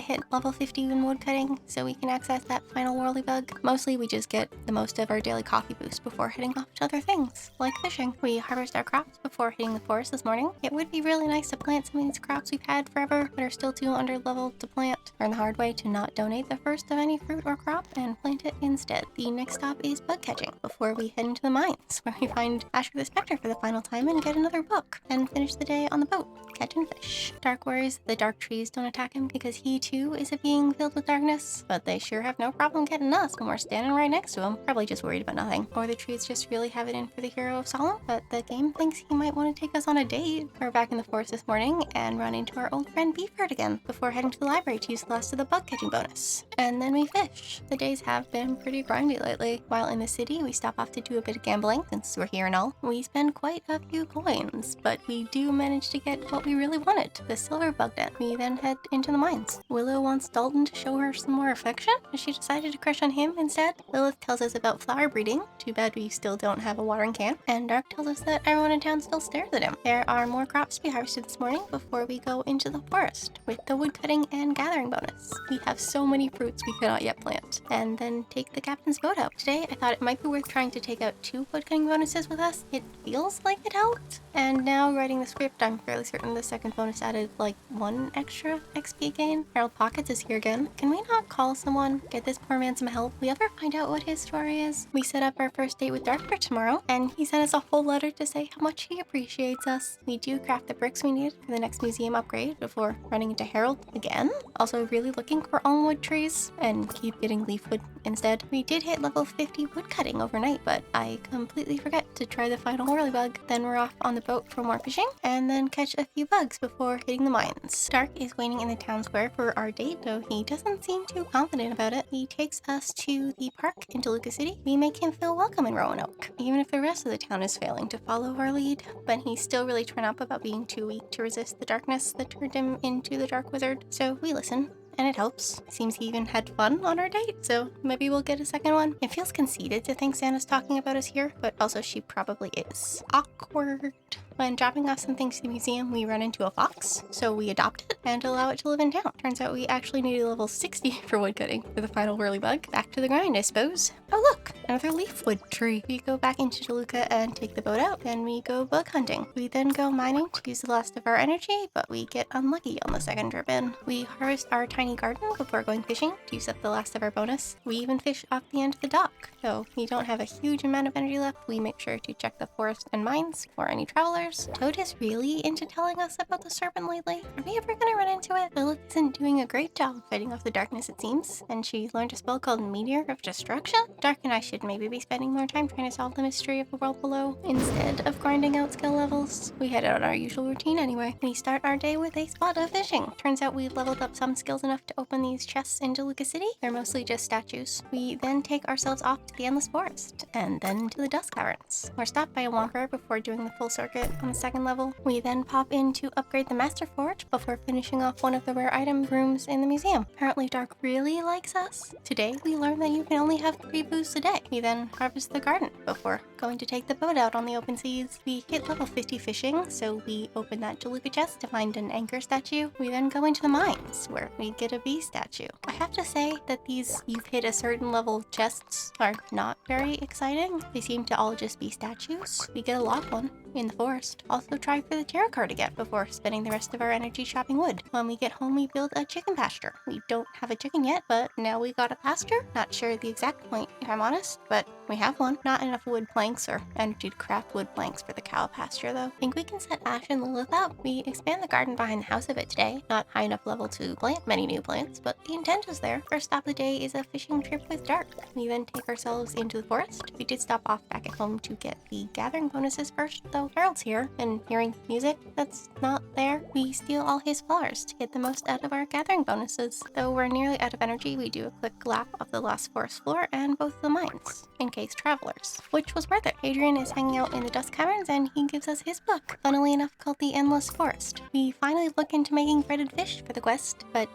hit level 50 in woodcutting so we can access that final whirly bug. Mostly we just get the most of our daily coffee boost before heading off to other things, like fishing. We harvest our crops before hitting the forest this morning. It would be really nice to plant some of these crops we've had forever, but are still too under-leveled to plant. Learn the hard way to not donate the first of any fruit or crop and plant it instead. The next stop is bug catching before we head into the mines, where we find Asher the Spectre for the final time and get another book, and finish the day on the boat, catching fish. Dark worries the dark trees don't attack him because he too is a being filled with darkness, but they sure have no problem getting us when we're standing right next to him. Probably just worried about nothing. Or the trees just really have it in for the hero of Solemn, but the game thinks he might want to take us on a date. We're back in the forest this morning and run into our old friend Beefheart again before heading to the library to use the last of the bug catching bonus. And then we fish. The days have been pretty grindy lately. While in the city, we stop off to do a bit of gambling since we're here and all. We spend quite a few coins, but we do manage to get what we really wanted, the silver bug den. We then head into the mines. Willow wants Dalton to show her some more affection, but she decided to crush on him instead. Lilith tells us about flower breeding. Too bad we still don't have a watering can. And Dark tells us that everyone in town still stares at him. There are more crops to be harvested this morning before we go into the forest with the woodcutting and gathering bonus. We have so many fruits we cannot yet plant. And then take the captain's boat out. Today I thought it might be worth trying to take out 2 woodcutting bonuses with us. It feels like it helped. And now writing the script, I'm fairly certain the second bonus added like 1 extra XP gain. Harold Pockets is here again. Can we not call someone? Get this poor man some help? We ever find out what his story is? We set up our first date with Dark for tomorrow, and he sent us a whole letter to say how much he appreciates us. We do craft the bricks we need for the next museum upgrade before running into Harold again. Also really looking for almwood trees and keep getting leaf wood instead. We did hit level 50 woodcutting overnight, but I completely forget to try the final whirly bug. Then we're off on the boat for more fishing and then catch a few bugs before hitting the mines. Dark is waiting in the town square for our date, though he doesn't seem too confident about it. He takes us to the park in Toluca City. We make him feel welcome in Roanoke, even if the rest of the town is failing to follow our lead. But he's still really torn up about being too weak to resist the darkness that turned him into the Dark Wizard. So we listen, and it helps. Seems he even had fun on our date, so maybe we'll get a second one. It feels conceited to think Santa's talking about us here, but also she probably is. Awkward. When dropping off some things to the museum, we run into a fox, so we adopt it and allow it to live in town. Turns out we actually needed level 60 for woodcutting for the final whirly bug. Back to the grind, I suppose. Oh look, another leafwood tree. We go back into Toluca and take the boat out, and we go bug hunting. We then go mining to use the last of our energy, but we get unlucky on the second trip in. We harvest our tiny garden before going fishing to use up the last of our bonus. We even fish off the end of the dock. Though we don't have a huge amount of energy left, we make sure to check the forest and mines for any travelers colors. Toad is really into telling us about the serpent lately. Are we ever gonna run into it? Lilith isn't doing a great job fighting off the darkness, it seems, and she learned a spell called Meteor of Destruction. Dark and I should maybe be spending more time trying to solve the mystery of the world below instead of grinding out skill levels. We head out on our usual routine anyway. We start our day with a spot of fishing. Turns out we've leveled up some skills enough to open these chests in DeLuca City. They're mostly just statues. We then take ourselves off to the Endless Forest, and then to the Dust Caverns. We're stopped by a Womper before doing the full circuit on the second level. We then pop in to upgrade the Master Forge before finishing off one of the rare item rooms in the museum. Apparently Dark really likes us. Today we learned that you can only have 3 boosts a day. We then harvest the garden before going to take the boat out on the open seas. We hit level 50 fishing, so we open that DeLuca chest to find an anchor statue. We then go into the mines, where we get a bee statue. I have to say that these you've hit a certain level chests are not very exciting. They seem to all just be statues. We get a log one in the forest. Also try for the tarot card again before spending the rest of our energy chopping wood. When we get home, we build a chicken pasture. We don't have a chicken yet, but now we got a pasture. Not sure the exact point, if I'm honest, but we have one. Not enough wood planks or energy to craft wood planks for the cow pasture though. Think we can set Ash and Lilith up. We expand the garden behind the house a bit today. Not high enough level to plant many new plants, but the intent is there. First stop of the day is a fishing trip with Dark. We then take ourselves into the forest. We did stop off back at home to get the gathering bonuses first though. Harold's here, and hearing music that's not there, we steal all his flowers to get the most out of our gathering bonuses. Though we're nearly out of energy, we do a quick lap of the last forest floor and both the mines, in case travelers, which was worth it. Adrian is hanging out in the Dust Caverns and he gives us his book, funnily enough called The Endless Forest. We finally look into making breaded fish for the quest, but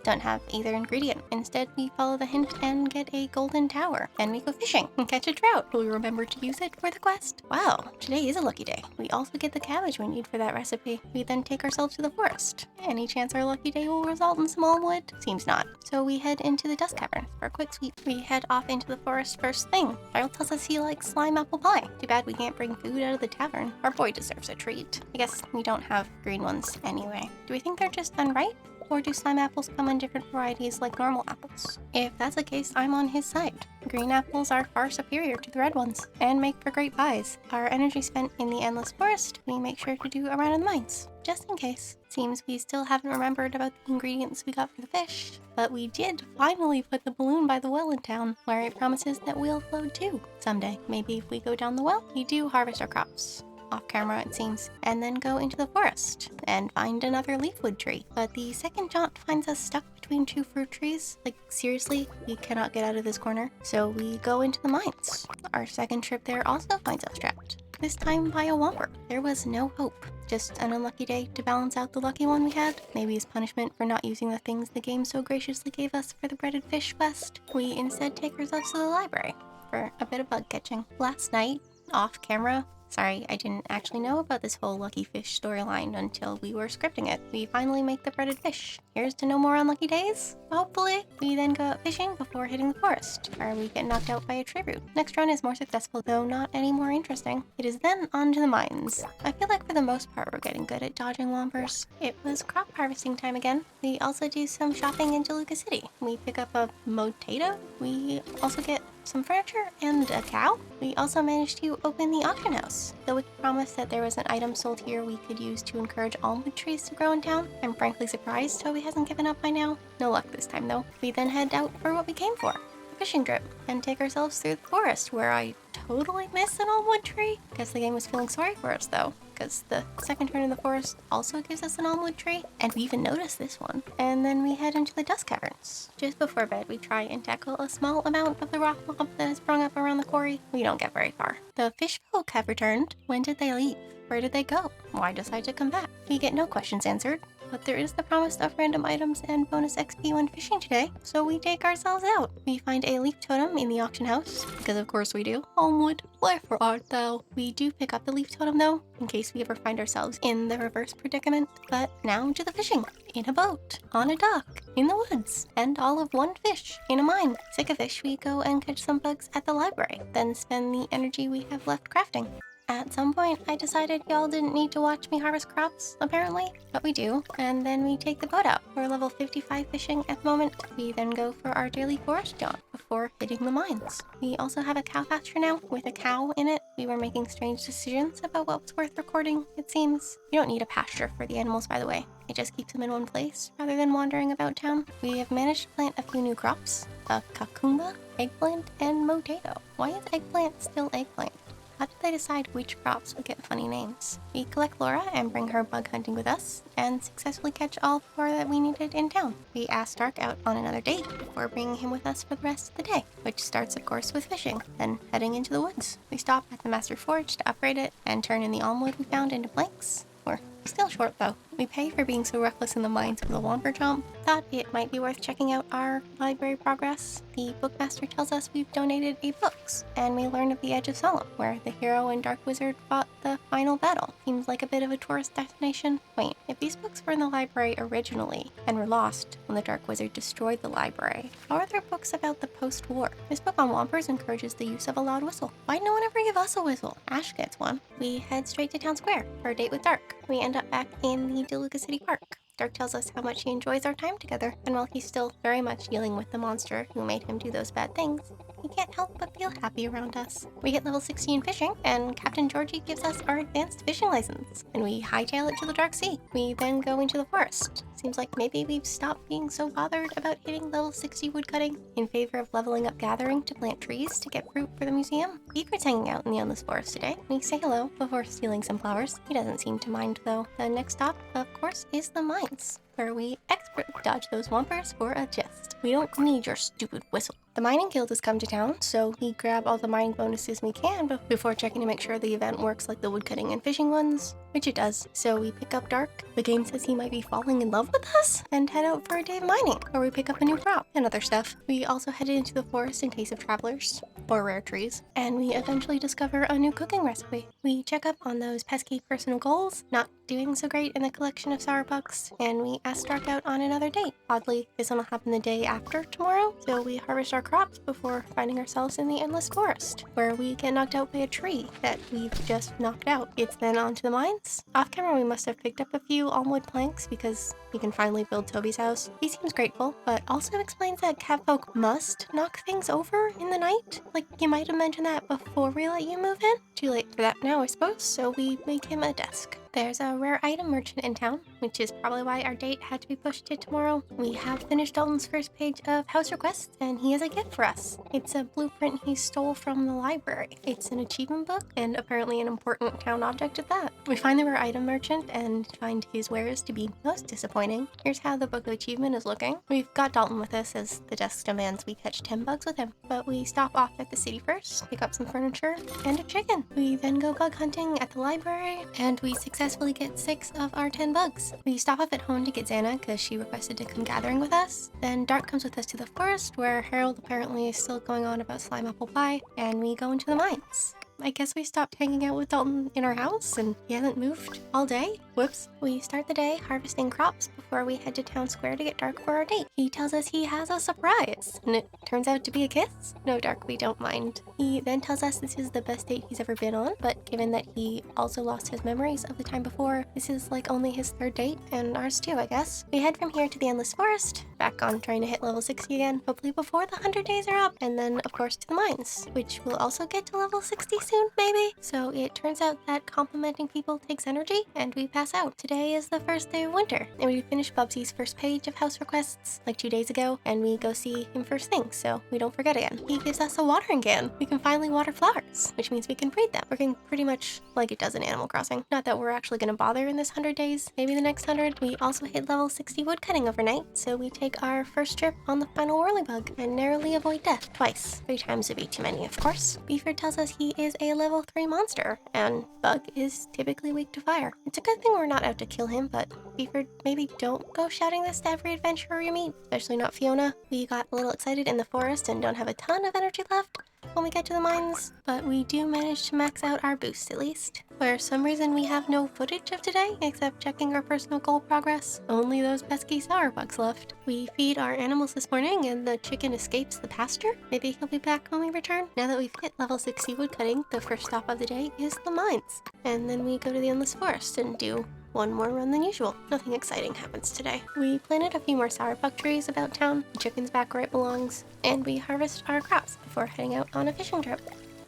don't have either ingredient. Instead, we follow the hint and get a golden tower. Then we go fishing and catch a trout. We remember to use it for the quest. Wow, today is a lucky day. We also get the cabbage we need for that recipe. We then take ourselves to the forest. Any chance our lucky day will result in small wood? Seems not. So we head into the Dust Cavern for a quick sweep. We head off into the forest first thing. Harold tells us he likes slime apple pie. Too bad we can't bring food out of the tavern. Our boy deserves a treat. I guess we don't have green ones anyway. Do we think they're just unripe? Or do slime apples come in different varieties like normal apples? If that's the case, I'm on his side. Green apples are far superior to the red ones, and make for great pies. Our energy spent in the Endless Forest, we make sure to do a round of the mines, just in case. Seems we still haven't remembered about the ingredients we got for the fish, but we did finally put the balloon by the well in town, where it promises that we'll float too someday. Maybe if we go down the well, we do harvest our crops. Off camera it seems, and then go into the forest and find another leafwood tree. But the second jaunt finds us stuck between 2 fruit trees. Like seriously, we cannot get out of this corner. So we go into the mines. Our second trip there also finds us trapped. This time by a Womper. There was no hope. Just an unlucky day to balance out the lucky one we had. Maybe as punishment for not using the things the game so graciously gave us for the breaded fish quest. We instead take ourselves to the library for a bit of bug catching. Last night, off camera, sorry, I didn't actually know about this whole lucky fish storyline until we were scripting it. We finally make the breaded fish. Here's to no more unlucky days, hopefully. We then go out fishing before hitting the forest, where we get knocked out by a tree root. Next run is more successful, though not any more interesting. It is then on to the mines. I feel like for the most part we're getting good at dodging Wompers. It was crop harvesting time again. We also do some shopping in DeLuca City. We pick up a potato. We also get some furniture and a cow. We also managed to open the auction house. The wiki promised that there was an item sold here we could use to encourage almond trees to grow in town. I'm frankly surprised Toby hasn't given up by now. No luck this time though. We then head out for what we came for, a fishing trip, and take ourselves through the forest where I totally missed an almond tree. Guess the game was feeling sorry for us though, because the second turn in the forest also gives us an almond tree, and we even noticed this one. And then we head into the Dust Caverns. Just before bed, we try and tackle a small amount of the rock mob that has sprung up around the quarry. We don't get very far. The fish folk have returned. When did they leave? Where did they go? Why decide to come back? We get no questions answered, but there is the promise of random items and bonus XP when fishing today, so we take ourselves out. We find a leaf totem in the auction house, because of course we do. Homewood, wherefore art thou? We do pick up the leaf totem though, in case we ever find ourselves in the reverse predicament. But now to the fishing. In a boat, on a dock, in the woods, and all of one fish in a mine. Sick of fish, we go and catch some bugs at the library, then spend the energy we have left crafting. At some point, I decided y'all didn't need to watch me harvest crops, apparently, but we do. And then we take the boat out. We're level 55 fishing at the moment. We then go for our daily forest jaunt before hitting the mines. We also have a cow pasture now with a cow in it. We were making strange decisions about what's worth recording, it seems. You don't need a pasture for the animals, by the way. It just keeps them in one place rather than wandering about town. We have managed to plant a few new crops: a cucumber, eggplant, and potato. Why is eggplant still eggplant? How did they decide which crops would get funny names? We collect Laura and bring her bug hunting with us, and successfully catch all 4 that we needed in town. We asked Dark out on another date before bringing him with us for the rest of the day, which starts of course with fishing, then heading into the woods. We stop at the Master Forge to upgrade it and turn in the almond wood we found into planks. We're still short though. We pay for being so reckless in the mines of the Womper Jump. Thought it might be worth checking out our library progress. The bookmaster tells us we've donated 8 books, and we learn of the Edge of Solemn, where the hero and Dark Wizard fought the final battle. Seems like a bit of a tourist destination. Wait, if these books were in the library originally and were lost when the Dark Wizard destroyed the library, how are there books about the post-war? This book on Wompers encourages the use of a loud whistle. Why'd no one ever give us a whistle? Ash gets one. We head straight to Town Square for a date with Dark. We end up back in the DeLuca City Park. Dark tells us how much he enjoys our time together, and while he's still very much dealing with the monster who made him do those bad things, he can't help but feel happy around us. We hit level 60 in fishing, and Captain Georgie gives us our advanced fishing license, and we hightail it to the Dark Sea. We then go into the forest. Seems like maybe we've stopped being so bothered about hitting level 60 woodcutting in favor of leveling up gathering to plant trees to get fruit for the museum. Beaver's hanging out in the endless forest today. We say hello before stealing some flowers. He doesn't seem to mind though. The next stop, of course, is the mines, where we expertly dodge those Wompers for a jest. We don't need your stupid whistle. The mining guild has come to town, so we grab all the mining bonuses we can before checking to make sure the event works like the woodcutting and fishing ones, which it does. So we pick up Dark. The game says he might be falling in love with us, and head out for a day of mining, where we pick up a new crop and other stuff. We also headed into the forest in case of travelers, or rare trees, and we eventually discover a new cooking recipe. We check up on those pesky personal goals, not doing so great in the collection of sour pucks, and we ask Dark out on another date. Oddly, this one will happen the day after tomorrow, so we harvest our crops before finding ourselves in the endless forest, where we get knocked out by a tree that we've just knocked out. It's then on to the mines. Off camera, we must have picked up a few almond planks because we can finally build Toby's house. He seems grateful, but also explains that catfolk must knock things over in the night. Like, you might have mentioned that before we let you move in. Too late for that now, I suppose, so we make him a desk. There's a rare item merchant in town, which is probably why our date had to be pushed to tomorrow. We have finished Dalton's first page of house requests, and he has a gift for us. It's a blueprint he stole from the library. It's an achievement book, and apparently an important town object at that. We find the rare item merchant and find his wares to be most disappointing. Here's how the book of achievement is looking. We've got Dalton with us as the desk demands we catch 10 bugs with him, but we stop off at the city first, pick up some furniture, and a chicken. We then go bug hunting at the library, and we successfully get 6 of our 10 bugs. We stop off at home to get Xana because she requested to come gathering with us. Then Dark comes with us to the forest, where Harold apparently is still going on about slime apple pie, and we go into the mines. I guess we stopped hanging out with Dalton in our house and he hasn't moved all day. Whoops. We start the day harvesting crops before we head to Town Square to get Dark for our date. He tells us he has a surprise, and it turns out to be a kiss. No, Dark, we don't mind. He then tells us this is the best date he's ever been on, but given that he also lost his memories of the time before, this is like only his 3rd date, and ours too, I guess. We head from here to the Endless Forest, back on trying to hit level 60 again, hopefully before the 100 days are up, and then of course to the mines, which will also get to level 60 soon, maybe? So it turns out that complimenting people takes energy, and we pass out. Today is the first day of winter, and we finished Bubsy's first page of house requests like 2 days ago, and we go see him first thing, so we don't forget again. He gives us a watering can. We can finally water flowers, which means we can breed them, working pretty much like it does in Animal Crossing. Not that we're actually gonna bother in this 100 days, maybe the next 100. We also hit level 60 woodcutting overnight, so we take our first trip on the final whirlybug and narrowly avoid death twice. 3 times would be too many, of course. Beaver tells us he is a level 3 monster, and Bug is typically weak to fire. It's a good thing we're not out to kill him, but Beaver, maybe don't go shouting this to every adventurer you meet, especially not Fiona. We got a little excited in the forest and don't have a ton of energy left, when we get to the mines, but we do manage to max out our boost at least. For some reason, we have no footage of today except checking our personal goal progress. Only those pesky sour bugs left. We feed our animals this morning and the chicken escapes the pasture. Maybe he'll be back when we return. Now that we've hit level 60 woodcutting, the first stop of the day is the mines. And then we go to the endless forest and do one more run than usual. Nothing exciting happens today. We planted a few more sourpuck trees about town, the chicken's back where it belongs, and we harvest our crops before heading out on a fishing trip.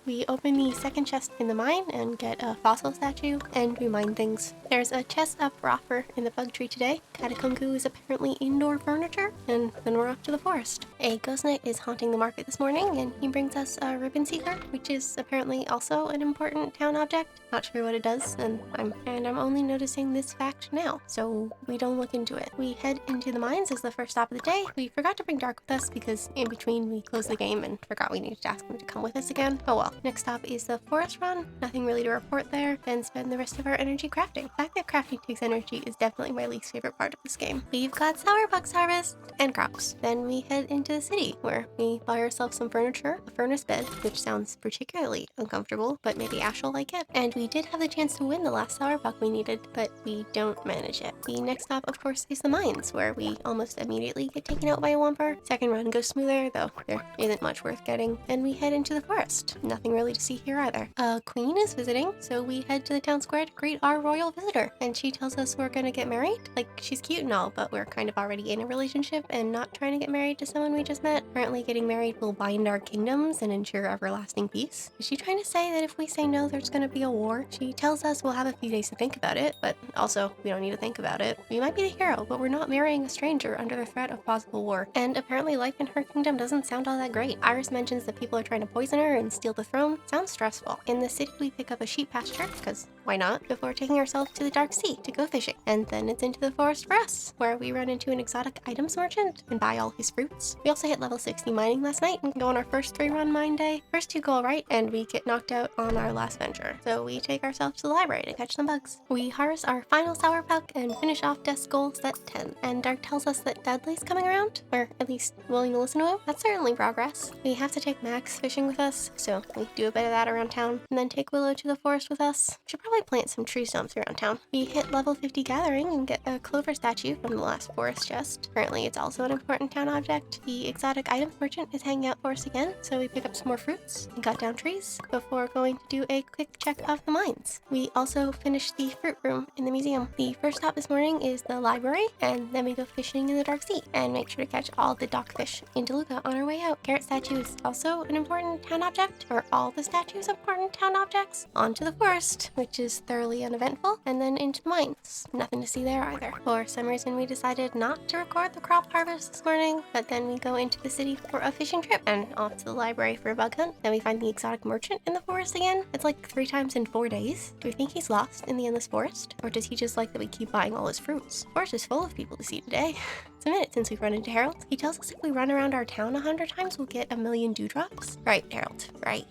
We open the second chest in the mine and get a fossil statue, and we mine things. There's a chest up for offer in the bug tree today. Katakungu is apparently indoor furniture, and then we're off to the forest. A ghost knight is haunting the market this morning, and he brings us a ribbon seeker, which is apparently also an important town object. Not sure what it does, and I'm only noticing this fact now, so we don't look into it. We head into the mines as the first stop of the day. We forgot to bring Dark with us because in between we closed the game and forgot we needed to ask him to come with us again. Oh well. Next stop is the forest run. Nothing really to report there, and spend the rest of our energy crafting. The fact that crafting takes energy is definitely my least favorite part of this game. We've got sourbucks harvest and crops. Then we head into the city where we buy ourselves some furniture, a furnace bed, which sounds particularly uncomfortable, but maybe Ash will like it. And we did have the chance to win the last sourbuck we needed, but we don't manage it. The next stop, of course, is the mines, where we almost immediately get taken out by a whomper. Second run goes smoother, though there isn't much worth getting. And we head into the forest. Nothing really to see here either. A queen is visiting, so we head to the town square to greet our royal visitor. And she tells us we're gonna get married. Like, she's cute and all, but we're kind of already in a relationship and not trying to get married to someone we just met. Apparently getting married will bind our kingdoms and ensure everlasting peace. Is she trying to say that if we say no, there's gonna be a war? She tells us we'll have a few days to think about it, but also we don't need to think about it. We might be the hero, but we're not marrying a stranger under the threat of possible war. And apparently life in her kingdom doesn't sound all that great. Iris mentions that people are trying to poison her and steal the throne. Sounds stressful. In the city, we pick up a sheep pasture, because why not, before taking ourselves to the dark sea to go fishing. And then it's into the forest for us, where we run into an exotic items merchant and buy all his fruits. We also hit level 60 mining last night and go on our first 3-run mine day. First 2 go alright, and we get knocked out on our last venture. So we take ourselves to the library to catch some bugs. We harvest our final sourpuck and finish off desk goal set 10. And Dark tells us that Dudley's coming around, or at least willing to listen to him. That's certainly progress. We have to take Max fishing with us, so we do a bit of that around town, and then take Willow to the forest with us. Should probably plant some tree stumps around town. We hit level 50 gathering and get a clover statue from the last forest chest. Apparently it's also an important town object. The exotic items merchant is hanging out for us again, so we pick up some more fruits and cut down trees before going to do a quick check of the mines. We also finished the fruit room in the museum. The first stop this morning is the library, and then we go fishing in the dark sea and make sure to catch all the dockfish in DeLuca on our way out. Carrot statue is also an important town object, or all the statues important town objects. On to the forest, which is thoroughly uneventful, and then into the mines. Nothing to see there either. For some reason we decided not to record the crop harvest this morning, but then we go into the city for a fishing trip and off to the library for a bug hunt. Then we find the exotic merchant in the forest again. It's like 3 times in 4 days. Do we think he's lost in the endless forest? Or does he just like that we keep buying all his fruits? The forest is full of people to see today. It's a minute since we've run into Harold. He tells us if we run around our town 100 times, we'll get 1,000,000 dewdrops. Right, Harold, right.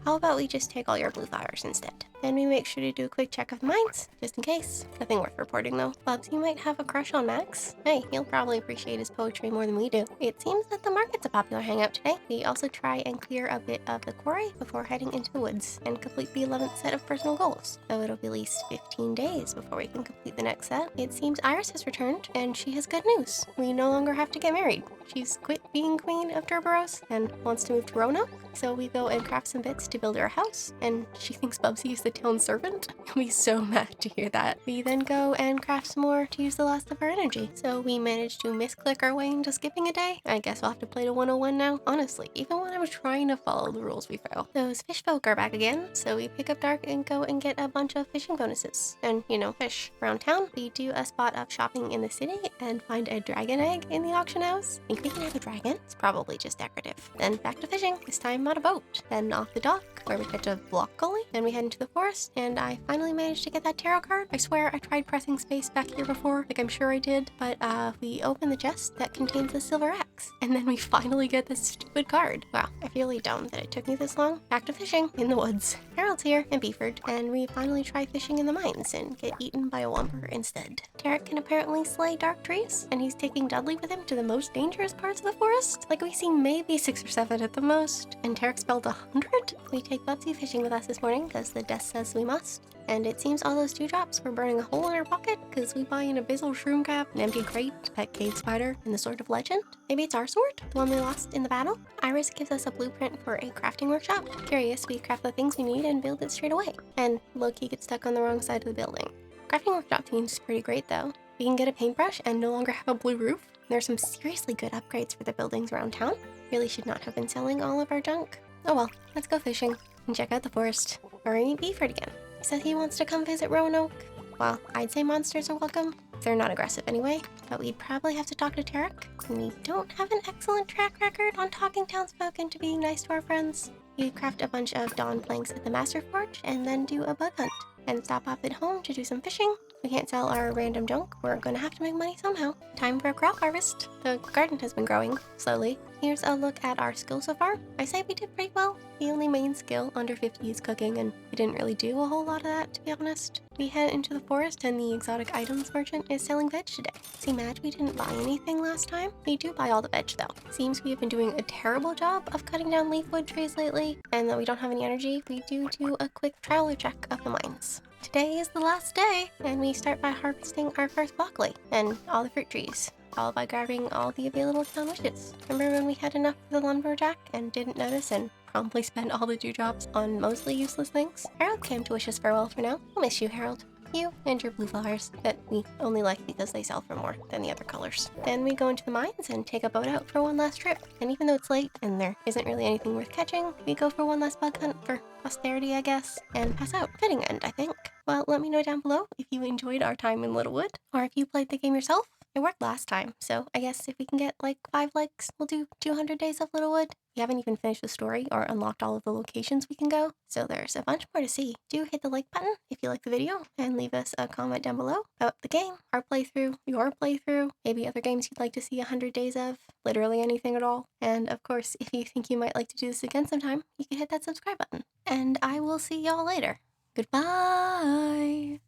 How about we just take all your blue flowers instead? Then we make sure to do a quick check of the mines, just in case. Nothing worth reporting though. Bubs, you might have a crush on Max? Hey, he'll probably appreciate his poetry more than we do. It seems that the market's a popular hangout today. We also try and clear a bit of the quarry before heading into the woods and complete the 11th set of personal goals. Though it'll be at least 15 days before we can complete the next set. It seems Iris has returned, and she has good news. We no longer have to get married. She's quit being queen of Turboros and wants to move to Roanoke. So we go and craft some bits to build her a house, and she thinks Bubsy is the town servant. He'll be so mad to hear that. We then go and craft some more to use the last of our energy. So we managed to misclick our way into skipping a day. I guess we'll have to play to 101 now. Honestly, even when I was trying to follow the rules, we fail. Those fish folk are back again, so we pick up Dark and go and get a bunch of fishing bonuses. And, you know, fish. Around town, we do a spot of shopping in the city and find a dragon egg in the auction house. Think we can have a dragon? It's probably just decorative. Then back to fishing, this time on a boat. Then off the dock, where we catch a block gully. Then we head into the forest, and I finally managed to get that tarot card. I swear I tried pressing space back here before, like I'm sure I did, but we open the chest that contains the silver axe. weeks, and then we finally get this stupid card. Wow, I feel really dumb that it took me this long. Back to fishing in the woods. Harold's here in Beeford, and we finally try fishing in the mines and get eaten by a womper instead. Tarek can apparently slay dark trees, and he's taking Dudley with him to the most dangerous parts of the forest. Like, we see maybe 6 or 7 at the most, and Tarek spelled 100? We take Bubsy fishing with us this morning because the desk says we must. And it seems all those dewdrops were burning a hole in our pocket because we buy an abyssal shroom cap, an empty crate, a pet cave spider, and the Sword of Legend. Maybe it's our sword, the one we lost in the battle? Iris gives us a blueprint for a crafting workshop. Curious, we craft the things we need and build it straight away. And Loki gets stuck on the wrong side of the building. Crafting workshop seems pretty great though. We can get a paintbrush and no longer have a blue roof. There's some seriously good upgrades for the buildings around town. Really should not have been selling all of our junk. Oh well, let's go fishing and check out the forest. Or meet Beeford again. He said he wants to come visit Roanoke. Well, I'd say monsters are welcome. They're not aggressive anyway, but we'd probably have to talk to Tarek. We don't have an excellent track record on talking townsfolk into being nice to our friends. We craft a bunch of dawn planks at the Master Forge and then do a bug hunt. And stop off at home to do some fishing. We can't sell our random junk. We're gonna have to make money somehow. Time for a crop harvest. The garden has been growing, slowly. Here's a look at our skill so far. I say we did pretty well. The only main skill under 50 is cooking, and we didn't really do a whole lot of that, to be honest. We head into the forest, and the exotic items merchant is selling veg today. See, mad we didn't buy anything last time. We do buy all the veg, though. Seems we have been doing a terrible job of cutting down leafwood trees lately, and that we don't have any energy. We do a quick traveler check of the mines. Today is the last day, and we start by harvesting our first broccoli and all the fruit trees, followed by grabbing all the available town wishes. Remember when we had enough for the lumberjack and didn't notice and promptly spent all the dewdrops on mostly useless things? Harold came to wish us farewell for now. We'll miss you, Harold. You and your blue flowers that we only like because they sell for more than the other colors. Then we go into the mines and take a boat out for one last trip. And even though it's late and there isn't really anything worth catching, we go for one last bug hunt for posterity, I guess, and pass out. Fitting end, I think. Well, let me know down below if you enjoyed our time in Littlewood, or if you played the game yourself. It worked last time, so I guess if we can get like 5 likes, we'll do 200 days of Littlewood. We haven't even finished the story or unlocked all of the locations we can go, so there's a bunch more to see. Do hit the like button if you like the video, and leave us a comment down below about the game, our playthrough, your playthrough, maybe other games you'd like to see 100 days of, literally anything at all. And of course, if you think you might like to do this again sometime, you can hit that subscribe button. And I will see y'all later. Goodbye!